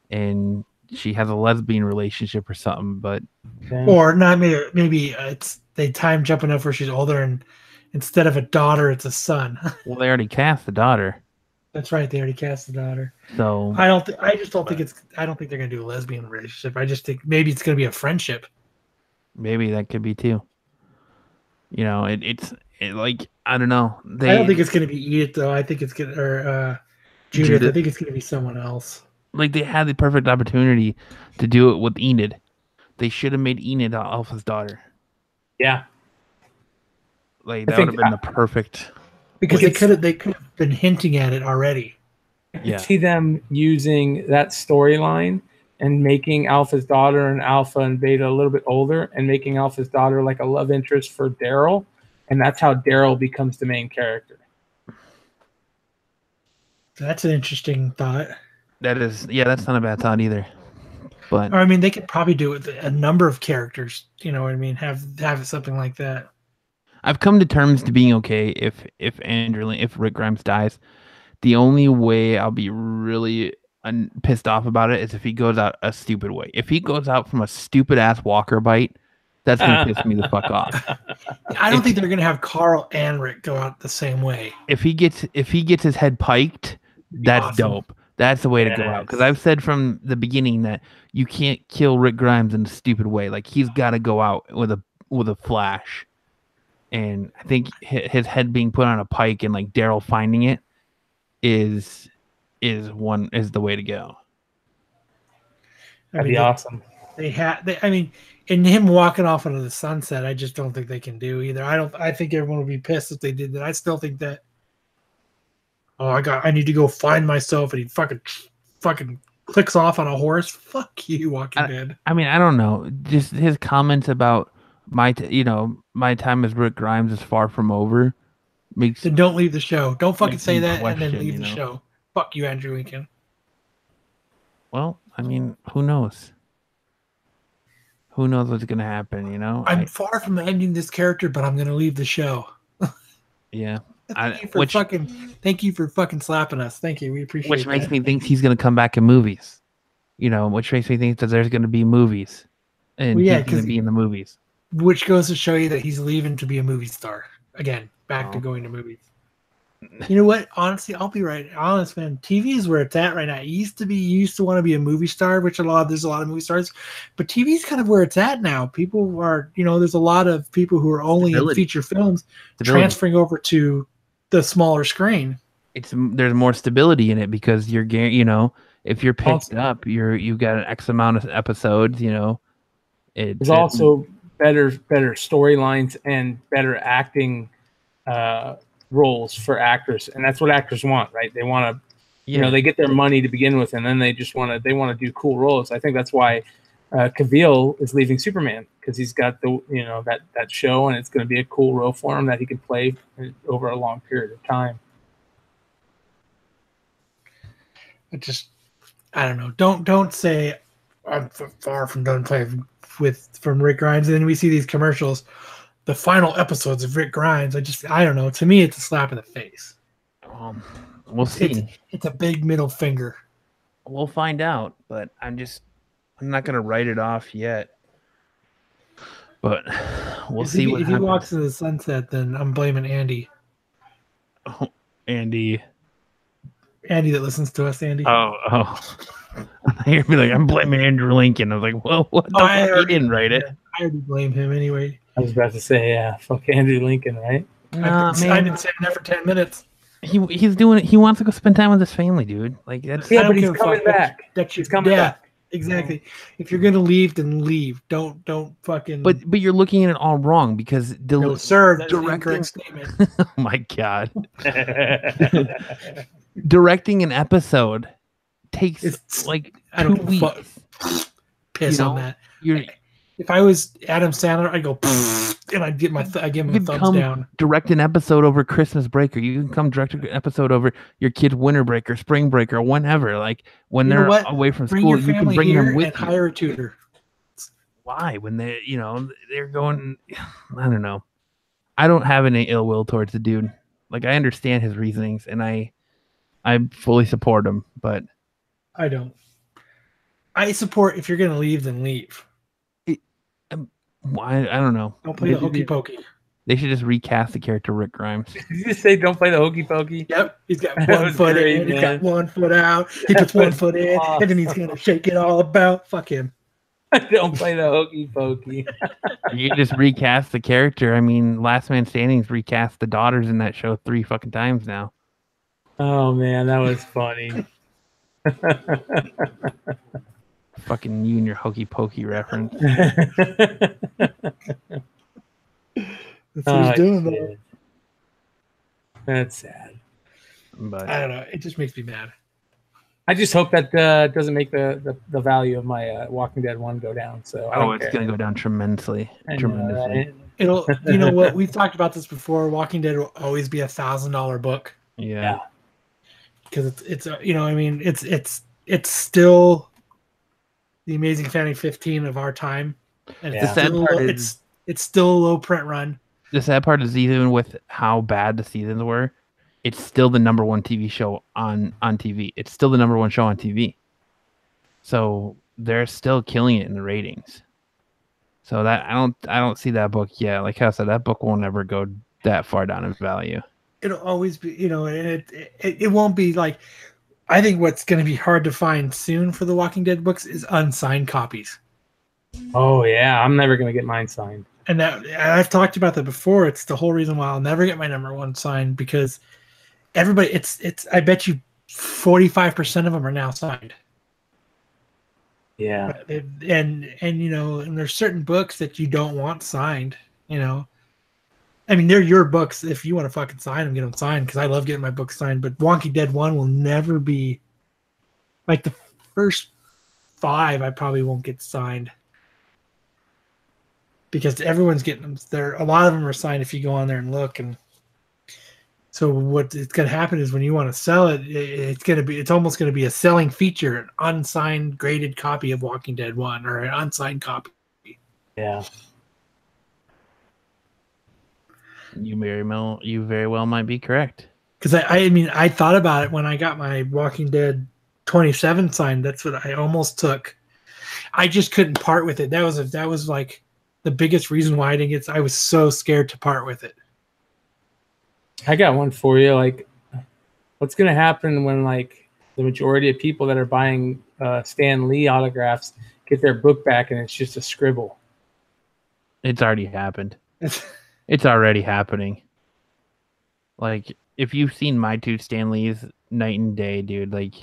and she has a lesbian relationship or something. But or not, maybe it's they time jump enough where she's older and instead of a daughter it's a son. Well, they already cast the daughter. That's right, they already cast the daughter. So I don't think they're gonna do a lesbian relationship. I just think maybe it's gonna be a friendship. Maybe that could be too. It's like, I don't know. I don't think it's gonna be Edith though. I think it's gonna Judith. I think it's gonna be someone else. Like, they had the perfect opportunity to do it with Enid. They should have made Enid Alpha's daughter. Yeah. Like, that would have been the perfect. Because they could have been hinting at it already. Yeah. I see them using that storyline and making Alpha's daughter and Alpha and Beta a little bit older, and making Alpha's daughter like a love interest for Daryl, and that's how Daryl becomes the main character. That's an interesting thought. That is, yeah, that's not a bad thought either. But I mean, they could probably do it with a number of characters. You know what I mean? Have something like that. I've come to terms to being okay if Rick Grimes dies. The only way I'll be really pissed off about it is if he goes out a stupid way. If he goes out from a stupid ass walker bite, that's gonna piss me the fuck off. I don't think they're gonna have Carl and Rick go out the same way. If he gets his head piked, that's awesome. dope. That's the way to go out. Because I've said from the beginning that you can't kill Rick Grimes in a stupid way. Like he's got to go out with a flash. And I think his head being put on a pike and like Daryl finding it is the way to go. That'd be awesome. I mean, and him walking off into the sunset, I just don't think they can do either. I think everyone would be pissed if they did that. I still think that. Oh, I need to go find myself, and he fucking clicks off on a horse. Fuck you, Walking Dead. I mean, I don't know. Just his comments about my time as Rick Grimes is far from over. Then don't leave the show. Don't fucking say that question, and then leave the show. Fuck you, Andrew Lincoln. Well, I mean, who knows? Who knows what's gonna happen? You know, I'm far from ending this character, but I'm gonna leave the show. Yeah. Thank you for fucking slapping us. Thank you. We appreciate it. Which makes me think he's going to come back in movies. You know, which makes me think that there's going to be movies. And he's going to be in the movies. Which goes to show you that he's leaving to be a movie star. Again, back to going to movies. You know what? Honestly, I'll be right honest, man. TV is where it's at right now. You used to want to be a movie star, which there's a lot of movie stars, but TV is kind of where it's at now. People are, there's a lot of people who are only in feature films transferring over to the smaller screen. There's more stability in it because you're, if you're picked up, you've got an X amount of episodes. There's also better storylines and better acting roles for actors, and that's what actors want, right? They want to, they get their money to begin with, and then they just want to do cool roles. I think that's why Cavill is leaving Superman, because he's got the that show, and it's going to be a cool role for him that he can play over a long period of time. I don't know. Don't say I'm far from done playing from Rick Grimes, and then we see these commercials. The final episodes of Rick Grimes, I don't know. To me, it's a slap in the face. We'll see. It's a big middle finger. We'll find out, but I'm not going to write it off yet. But we'll see what happens. If he walks in the sunset, then I'm blaming Andy. Oh, Andy. Andy that listens to us, Andy. Oh. You're be like, I'm blaming Andrew Lincoln. I was like, well, what the fuck? He didn't write it. I already blame him anyway. I was about to say, yeah, fuck Andrew Lincoln, right? I've been saying that for 10 minutes. He's doing it. He wants to go spend time with his family, dude. Like that's but he's coming back. He's coming back. Exactly. If you're gonna leave, then leave. Don't fucking. But you're looking at it all wrong because no, sir. That's an incorrect statement. Oh my god. Directing an episode takes like 2 weeks. Piss on that. If I was Adam Sandler, I'd go and I'd give him a thumbs down. Direct an episode over Christmas break, or you can come direct an episode over your kid's winter break or spring break or whenever. Like when they're away from school, you can bring them with you. Hire a tutor. Why? When they're going, I don't know. I don't have any ill will towards the dude. Like I understand his reasonings, and I fully support him, but I don't. I support if you're gonna leave, then leave. I don't know. Don't play the hokey pokey. They should just recast the character Rick Grimes. Did you just say don't play the hokey pokey? Yep. He's got one foot in, he's got 1 foot out. He puts 1 foot in, and then he's gonna shake it all about. Fuck him. Don't play the hokey pokey. You just recast the character. I mean, Last Man Standing's recast the daughters in that show 3 fucking times now. Oh man, that was funny. Fucking you and your hokey pokey reference. That's what he's doing, though. That's sad. But I don't know. It just makes me mad. I just hope that doesn't make the value of my Walking Dead 1 go down. So it's going to go down tremendously. It'll. You know what? We've talked about this before. Walking Dead will always be $1,000 book. Yeah. Because it's it's still the Amazing Family 15 of our time, and it's still a low print run. The sad part is, even with how bad the seasons were, it's still the number 1 TV show on TV. It's still the number 1 show on TV. So they're still killing it in the ratings. So that I don't see that book yet. Like I said, that book will never go that far down in value. It'll always be, and it won't be like. I think what's going to be hard to find soon for the Walking Dead books is unsigned copies. Oh yeah, I'm never gonna get mine signed. And I've talked about that before. It's the whole reason why I'll never get my #1 signed, because everybody, it's. I bet you 45% of them are now signed. Yeah. And and there's certain books that you don't want signed. I mean, they're your books. If you want to fucking sign them, get them signed, because I love getting my books signed. But Walking Dead 1 will never be like the first 5. I probably won't get signed because everyone's getting them. A lot of them are signed if you go on there and look. And so what it's going to happen is when you want to sell it, it's almost going to be a selling feature, an unsigned graded copy of Walking Dead 1 or an unsigned copy. Yeah. You very well might be correct. Because I mean, I thought about it when I got my Walking Dead 27 signed. That's what I almost took. I just couldn't part with it. That was like the biggest reason why I didn't get. I was so scared to part with it. I got one for you. Like, what's gonna happen when like the majority of people that are buying Stan Lee autographs get their book back and it's just a scribble? It's already happened. It's already happening. Like, if you've seen my 2 Stan Lees night and day, dude, like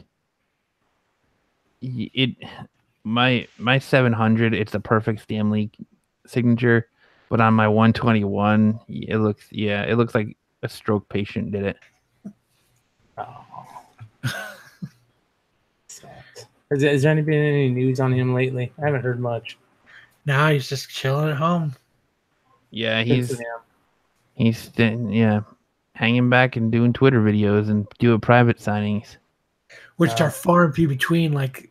my 700, it's the perfect Stan Lee signature, but on my 121, it looks like a stroke patient did it. Oh. Has there been any news on him lately? I haven't heard much. Now he's just chilling at home. Yeah, he's hanging back and doing Twitter videos and doing private signings, which are far and few between. Like,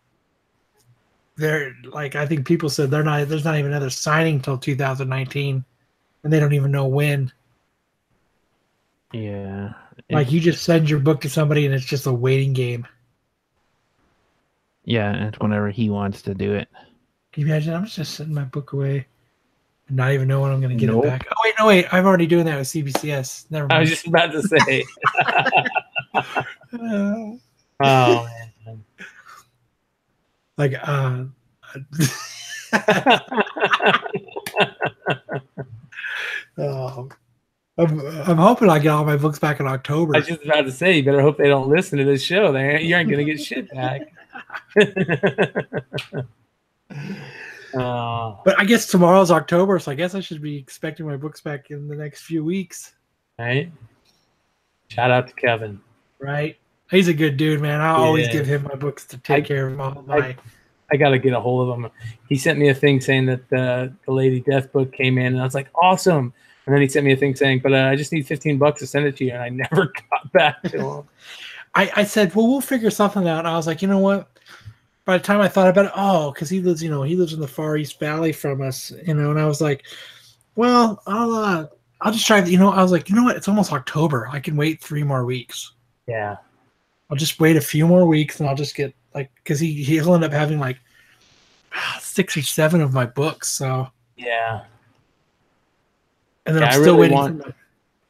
they're like, I think people said there's not even another signing till 2019, and they don't even know when. Yeah, like you just send your book to somebody and it's just a waiting game. Yeah, and it's whenever he wants to do it. Can you imagine? I'm just sending my book away. Not even know when I'm going to get it back. Oh, wait. I'm already doing that with CBCS. Never mind. I was just about to say. Oh, man. Like, I'm hoping I get all my books back in October. I was just about to say, you better hope they don't listen to this show. You aren't going to get shit back. But I guess tomorrow's October, so I guess I should be expecting my books back in the next few weeks. Right. Shout out to Kevin. Right. He's a good dude, man. I always give him my books to take care of all my. I got to get a hold of him. He sent me a thing saying that the Lady Death book came in, and I was like, awesome. And then he sent me a thing saying, but I just need $15 to send it to you, and I never got back to him. I said, well, we'll figure something out. And I was like, you know what? By the time I thought about it, because he lives in the Far East Valley from us, and I was like, well, I'll just try. I was like, you know what? It's almost October. I can wait 3 more weeks. Yeah. I'll just wait a few more weeks, and I'll just get because he'll end up having 6 or 7 of my books. So yeah. And then I'm still waiting.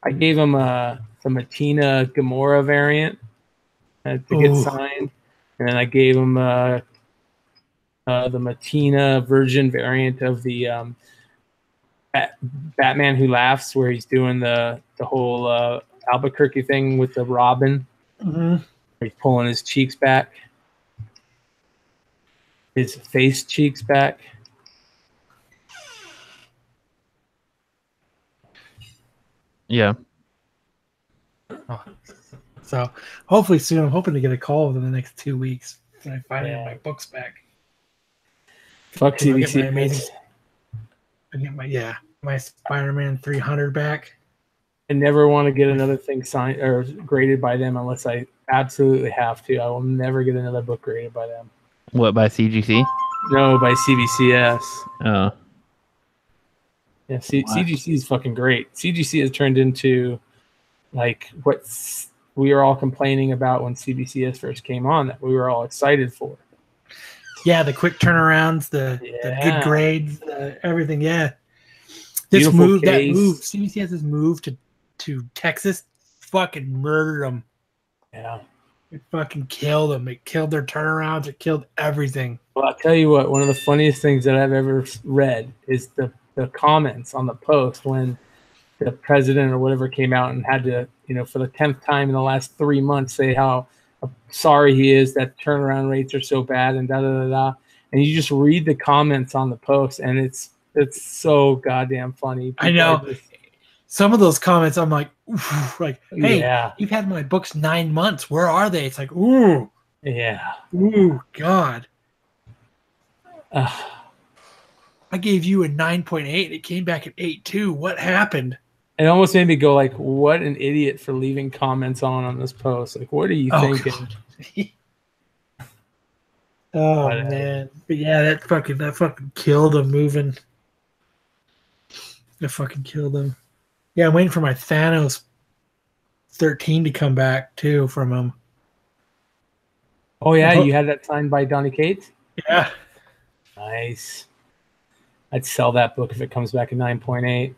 I gave him the Matina Gamora variant to get signed. And then I gave him the Matina version variant of the Batman Who Laughs, where he's doing the whole Albuquerque thing with the Robin. Mm-hmm. He's pulling his cheeks back, his face cheeks back. Yeah. So hopefully soon. I'm hoping to get a call within the next 2 weeks when I finally have my books back. Fuck CBC. I get my Spider-Man 300 back. I never want to get another thing signed or graded by them unless I absolutely have to. I will never get another book graded by them. What, by CGC? No, by CBCS. Oh. Yeah, CGC is fucking great. CGC has turned into what we were all complaining about when CBCS first came on, that we were all excited for. Yeah, the quick turnarounds, the good Yeah. grades, everything. Yeah, this Beautiful move, that case. move, CBC has this move to Texas, fucking murdered them. Yeah. It fucking killed them. It killed their turnarounds. It killed everything. Well, I'll tell you what, one of the funniest things that I've ever read is the comments on the post when the president or whatever came out and had to, for the 10th time in the last 3 months say how sorry he is that turnaround rates are so bad and da-da-da-da. And you just read the comments on the post and it's so goddamn funny. People I know. Some of those comments, I'm like, hey, yeah. you've had my books 9 months. Where are they? It's like, ooh. Yeah. Ooh, God. Uh, I gave you a 9.8. It came back at 8.2. What happened? It almost made me go like, what an idiot for leaving comments on this post. Like, what are you thinking? Oh, man. But yeah, that fucking killed him moving. That fucking killed him. Yeah, I'm waiting for my Thanos 13 to come back too from him. Oh yeah, you had that signed by Donny Cates? Yeah. Nice. I'd sell that book if it comes back at 9.8.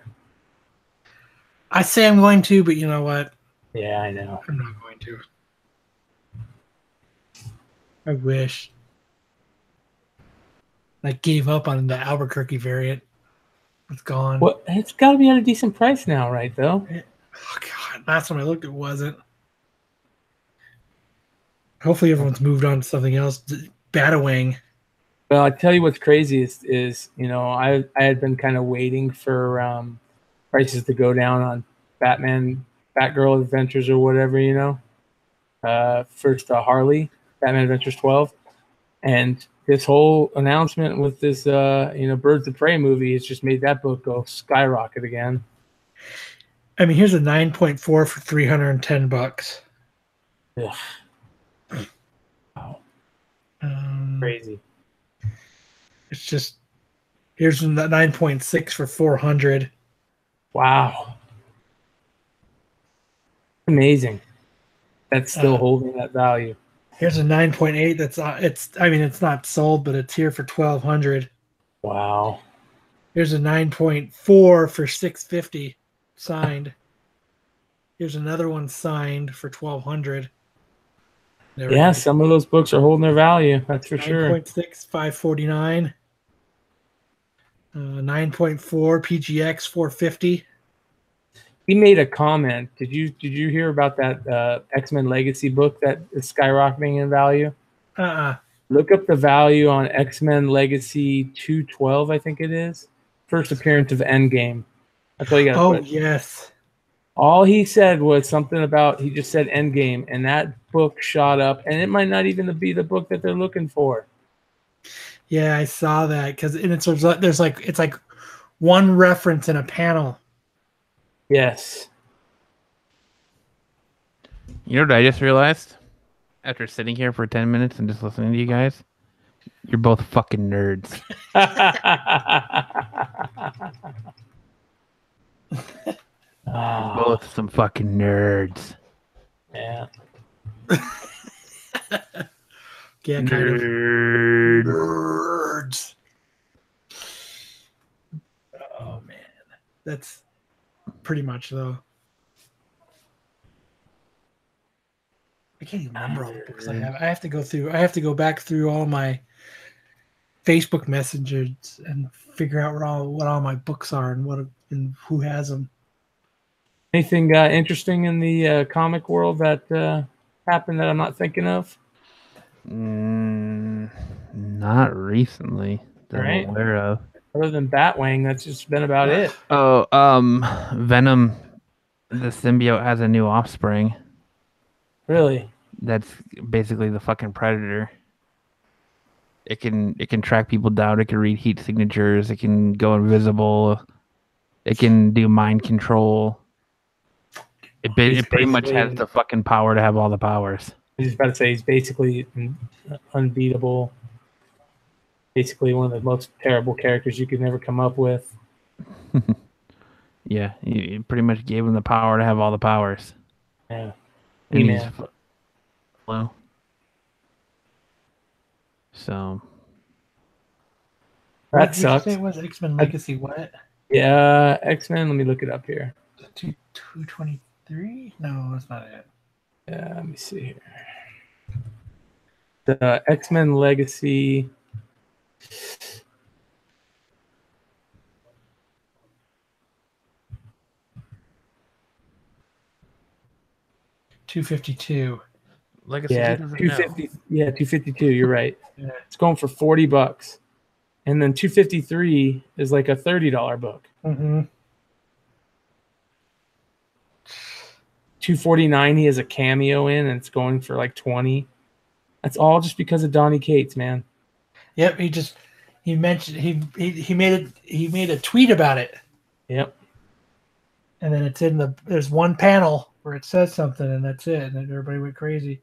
I say I'm going to, but you know what? Yeah, I know. I'm not going to. I wish. I gave up on the Albuquerque variant. It's gone. Well, it's got to be at a decent price now, right, though? Oh, God. Last time I looked, it wasn't. Hopefully everyone's moved on to something else. Batawang. Well, I tell you what's crazy is I had been kind of waiting for prices to go down on Batgirl Adventures or whatever, first Harley, Batman Adventures 12. And this whole announcement with this, Birds of Prey movie has just made that book go skyrocket again. I mean, here's a 9.4 for $310. Ugh. Wow. Crazy. It's just, here's the 9.6 for $400. Wow. Amazing. That's still holding that value. Here's a 9.8 it's not sold, but it's here for $1,200. Wow. Here's a 9.4 for $650 signed. Here's another one signed for $1,200. Yeah, some of those books are holding their value. That's for sure. 9.6, $549. 9.4 PGX, $450. He made a comment. Did you hear about that X-Men Legacy book that is skyrocketing in value? Look up the value on X-Men Legacy 212, I think it is. First appearance of Endgame. That's all you got. Oh, yes. All he said was something about, he just said Endgame, and that book shot up, and it might not even be the book that they're looking for. Yeah, I saw that because it's like one reference in a panel. Yes. You know what I just realized? After sitting here for 10 minutes and just listening to you guys, you're both fucking nerds. Both some fucking nerds. Yeah. Yeah, kind of. Nerds. Oh man, that's pretty much though. I can't even remember all the books I have. I have to go back through all my Facebook messages and figure out what all my books are and who has them. Anything interesting in the comic world that happened that I'm not thinking of? Not recently that I'm aware of. Other than Batwing, that's just been about it. Oh, Venom, the symbiote has a new offspring. Really? That's basically the fucking Predator. It can track people down. It can read heat signatures. It can go invisible. It can do mind control. It pretty much has the fucking power to have all the powers. I was about to say he's basically unbeatable. Basically one of the most terrible characters you could never come up with. Yeah, you pretty much gave him the power to have all the powers. Yeah. And he's, so That did you sucks. say it was X-Men Legacy? What? Yeah, X-Men. Let me look it up here. 223? No, that's not it. Yeah, let me see here. The X-Men Legacy. $252. Legacy Yeah, doesn't 250. Yeah, 252. You're right. Yeah. It's going for $40, and then 253 is like a $30 book. Mm-hmm. 249 he has a cameo in, and it's going for like 20. That's all just because of Donny Cates, man. Yep, he mentioned he made a tweet about it, Yep. and then it's there's one panel where it says something, and that's it, and then everybody went crazy.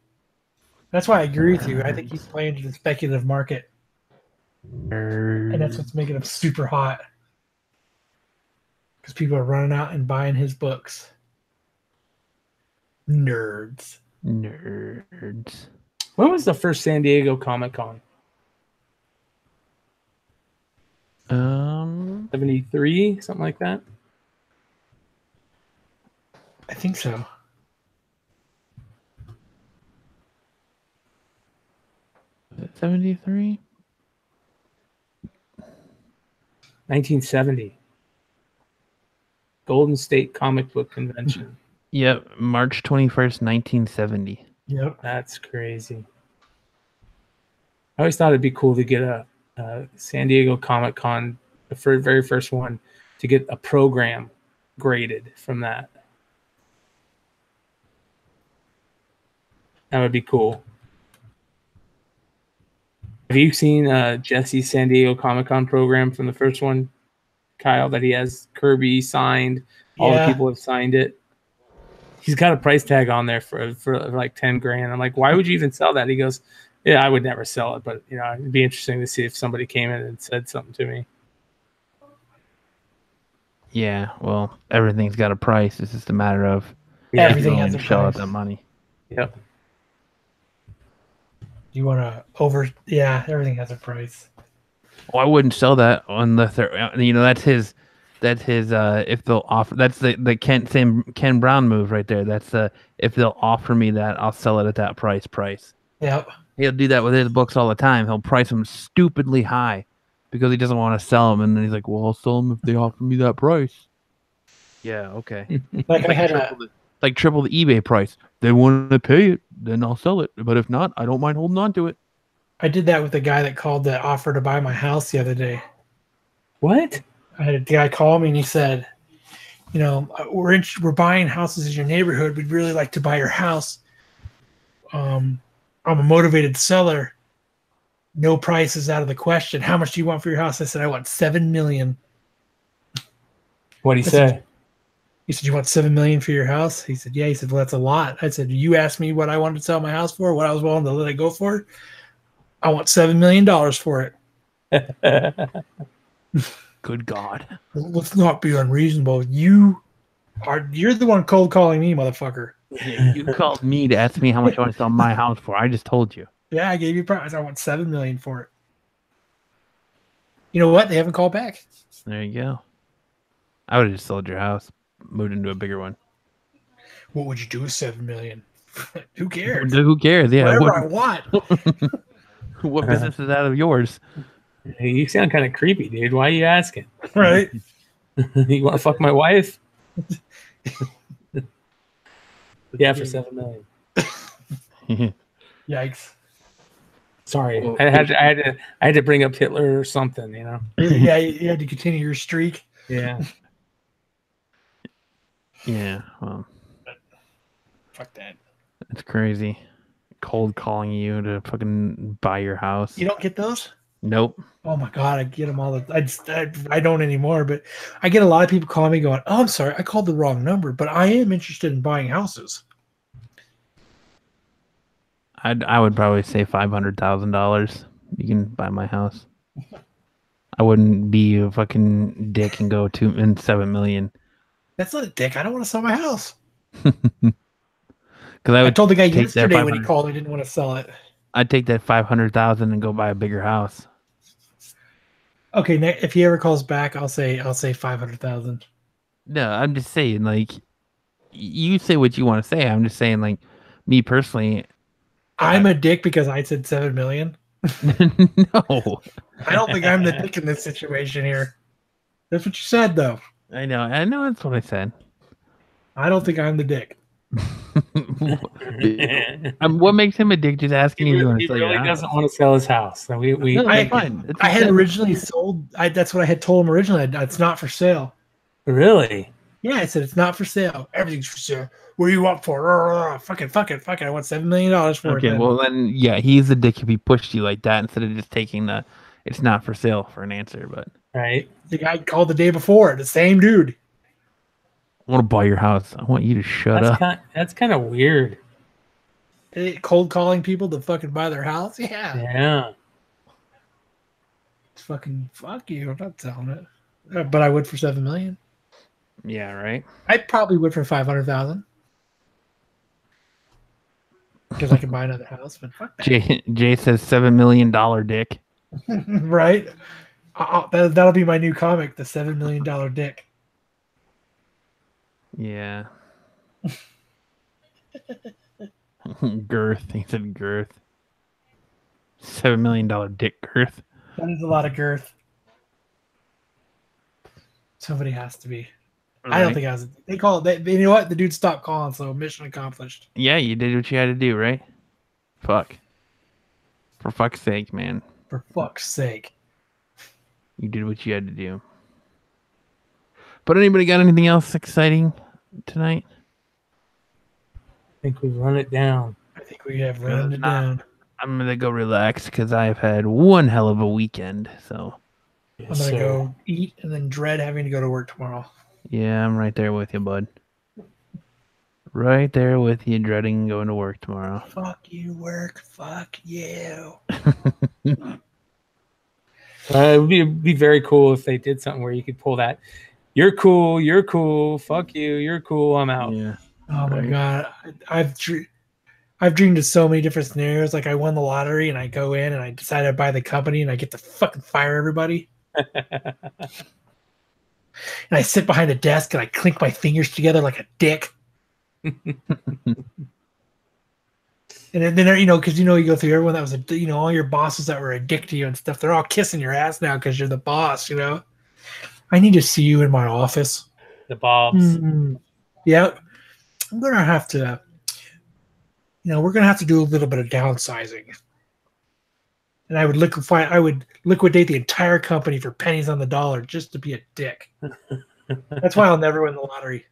That's why I agree with you. I think he's playing to the speculative market, and that's what's making him super hot. Because people are running out and buying his books. Nerds. When was the first San Diego Comic-Con? 73, something like that. I think so. Is it 73? 1970. Golden State Comic Book Convention. Yep, March 21st, 1970. Yep. That's crazy. I always thought it'd be cool to get a San Diego Comic Con, the very first one, to get a program graded from that. That would be cool. Have you seen Jesse's San Diego Comic Con program from the first one, Kyle, that he has Kirby signed? All the people have signed it. He's got a price tag on there for like 10 grand. I'm like, why would you even sell that? He goes, yeah, I would never sell it, but you know, it'd be interesting to see if somebody came in and said something to me. Yeah, well, everything's got a price. It's just a matter of Everything has a shell out price. that money. Yep. You want to Yeah, everything has a price. Well, I wouldn't sell that unless they're, that's his if they'll offer, that's the Ken Brown move right there. That's if they'll offer me that, I'll sell it at that price. Yep. He'll do that with his books all the time. He'll price them stupidly high because he doesn't want to sell them, and then he's like, well, I'll sell them if they offer me that price. Yeah, okay. Like I had triple the eBay price. They want to pay it, then I'll sell it. But if not, I don't mind holding on to it. I did that with the guy that called to offer to buy my house the other day. What? I had a guy call me and he said, we're buying houses in your neighborhood. We'd really like to buy your house. I'm a motivated seller. No price is out of the question. How much do you want for your house? I said, I want $7 million. What'd he say? He said, you want $7 million for your house? He said, yeah. He said, well, that's a lot. I said, you asked me what I wanted to sell my house for, what I was willing to let it go for. I want $7 million for it. Good God. Let's not be unreasonable. You're the one cold calling me, motherfucker. Yeah, you called me to ask me how much I want to sell my house for. I just told you. Yeah, I gave you a price. I want $7 million for it. You know what? They haven't called back. There you go. I would have just sold your house, moved into a bigger one. What would you do with $7 million? Who cares? Who cares? Yeah. Whatever I want. What business is out of yours? Hey, you sound kind of creepy, dude. Why are you asking? Right? You want to fuck my wife? Yeah, for $7 million. Yikes. Sorry, Well, I had to bring up Hitler or something, you know. Yeah, you had to continue your streak. Yeah. Yeah. Well, Fuck that. it's crazy. Cold calling you to fucking buy your house. You don't get those? Nope. Oh my god, I get them all I don't anymore, but I get a lot of people calling me going, "Oh, I'm sorry, I called the wrong number, but I am interested in buying houses." I would probably say $500,000. You can buy my house. I wouldn't be a fucking dick and go $7 million. That's not a dick. I don't want to sell my house. Because I told the guy take that yesterday when he 500 called, he didn't want to sell it. I'd take that $500,000 and go buy a bigger house. Okay, if he ever calls back, I'll say 500,000. No, I'm just saying, like, you say what you want to say. I'm just saying, like, me personally, I'm a dick because I said 7 million. no. I don't think I'm the dick in this situation here. That's what you said, though. I know that's what I said. I don't think I'm the dick. What makes him a dick? Just asking you. He really doesn't want to sell his house. So No, I fine. I had originally sold. That's what I had told him originally. It's not for sale. Really? Yeah, I said it's not for sale. Everything's for sale. What do you want for? Fuck it. I want $7 million for it. Okay, well then, yeah, he's a dick if he pushed you like that instead of just taking the "it's not for sale" for an answer. But right, the guy called the day before. The same dude. I want to buy your house. I want you to shut up. That's kind of weird. Cold calling people to fucking buy their house. Yeah. It's fucking fuck you. I'm not selling it. But I would for 7 million. Yeah, right. I probably would for 500,000 because I can buy another house. But fuck that. Jay says $7 million dick. Right? That'll be my new comic, the $7 million dick. Yeah. Girth. He said girth. $7 million dick girth. That is a lot of girth. Somebody has to be. Right. I don't think I was. They call it. You know what? The dude stopped calling, so mission accomplished. Yeah, you did what you had to do, right? Fuck. For fuck's sake, man. For fuck's sake. You did what you had to do. But anybody got anything else exciting tonight? I think we've run it down. I think we have run it down. I'm going to go relax because I've had one hell of a weekend. So I'm going to go eat and then dread having to go to work tomorrow. Yeah, I'm right there with you, bud. Right there with you, dreading going to work tomorrow. Fuck you, work. Fuck you. It'd be very cool if they did something where you could pull that. You're cool. Fuck you. You're cool. I'm out. Yeah. Oh my god, I've dreamed of so many different scenarios. Like I won the lottery and I go in and I decide to buy the company and I get to fucking fire everybody. And I sit behind a desk and I clink my fingers together like a dick. And then because you go through everyone that was all your bosses that were a dick to you and stuff. They're all kissing your ass now because you're the boss. I need to see you in my office. The Bobs. Yep. I'm gonna have to. We're gonna have to do a little bit of downsizing. And I would liquidate the entire company for pennies on the dollar just to be a dick. That's why I'll never win the lottery.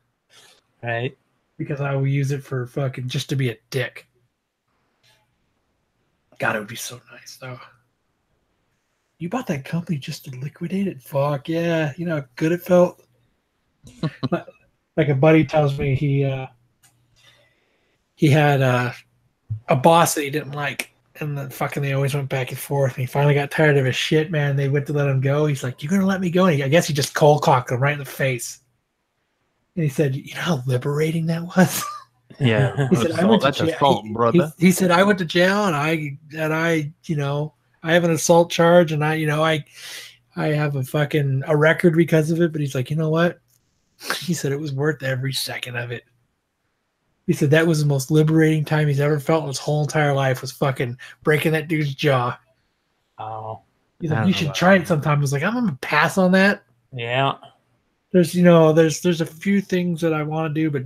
Right. Because I will use it for fucking just to be a dick. God, it would be so nice though. You bought that company just to liquidate it? Fuck yeah. You know how good it felt? Like a buddy tells me he had a boss that he didn't like. And then fucking they always went back and forth. And he finally got tired of his shit, man. They went to let him go. He's like, "You're going to let me go?" And I guess he just cold cocked him right in the face. And he said, "You know how liberating that was?" Yeah. He said, "I went to jail." Assault, brother. He said, "I went to jail and I I have an assault charge and I have a record because of it." But he's like, "You know what?" He said it was worth every second of it. He said that was the most liberating time he's ever felt in his whole entire life, was fucking breaking that dude's jaw. Oh. He's like, "You should try it sometime." I was like, "I'm gonna pass on that." Yeah. There's a few things that I want to do, but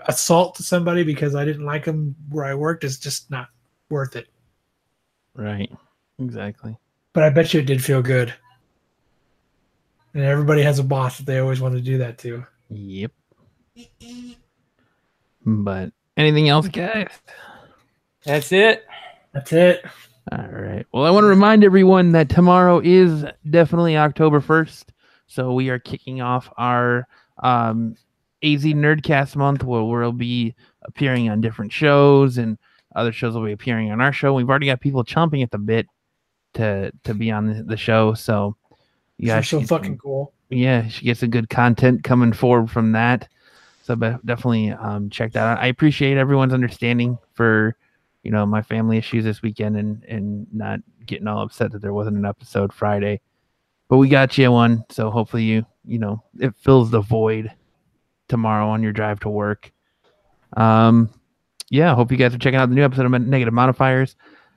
assault to somebody because I didn't like him where I worked is just not worth it. Right. Exactly. But I bet you it did feel good. And everybody has a boss that they always want to do that to. Yep. But anything else, guys? That's it. That's it. All right. Well, I want to remind everyone that tomorrow is definitely October 1st. So we are kicking off our AZ Nerdcast month where we'll be appearing on different shows and other shows will be appearing on our show. We've already got people chomping at the bit to be on the show. So you guys so fucking cool. Yeah, she gets some good content coming forward from that. So definitely check that out. I appreciate everyone's understanding for, my family issues this weekend and not getting all upset that there wasn't an episode Friday. but we got you one. So hopefully it fills the void tomorrow on your drive to work. Yeah, hope you guys are checking out the new episode of Negative Modifiers.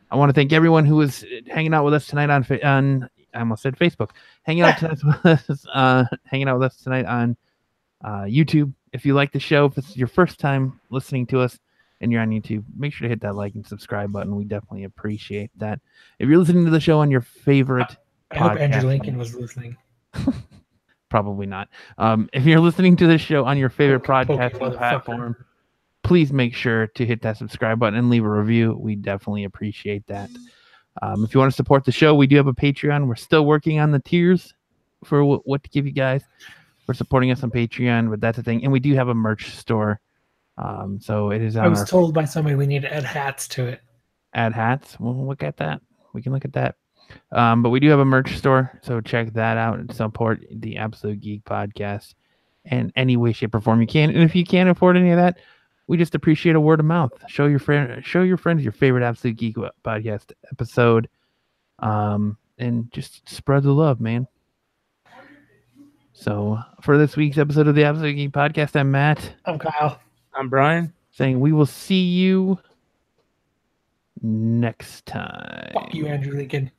I want to thank everyone who was hanging out with us tonight on I almost said Facebook. Hanging out with us tonight on YouTube. If you like the show, if this is your first time listening to us and you're on YouTube, make sure to hit that like and subscribe button. We definitely appreciate that. If you're listening to the show on your favorite I hope Andrew Lincoln was listening. Probably not. If you're listening to this show on your favorite podcasting platform, please make sure to hit that subscribe button and leave a review. We definitely appreciate that. If you want to support the show, we do have a Patreon. We're still working on the tiers for what to give you guys for supporting us on Patreon, but that's the thing. And we do have a merch store. So it is on I was told by somebody we need to add hats to it. Add hats? We'll look at that. We can look at that. But we do have a merch store, so check that out and support the Absolute Geek Podcast in any way, shape, or form you can. And if you can't afford any of that, we just appreciate a word of mouth. Show your friends your favorite Absolute Geek Podcast episode, and just spread the love, man. So for this week's episode of the Absolute Geek Podcast, I'm Matt. I'm Kyle. I'm Brian. Saying we will see you next time. Fuck you, Andrew Lincoln.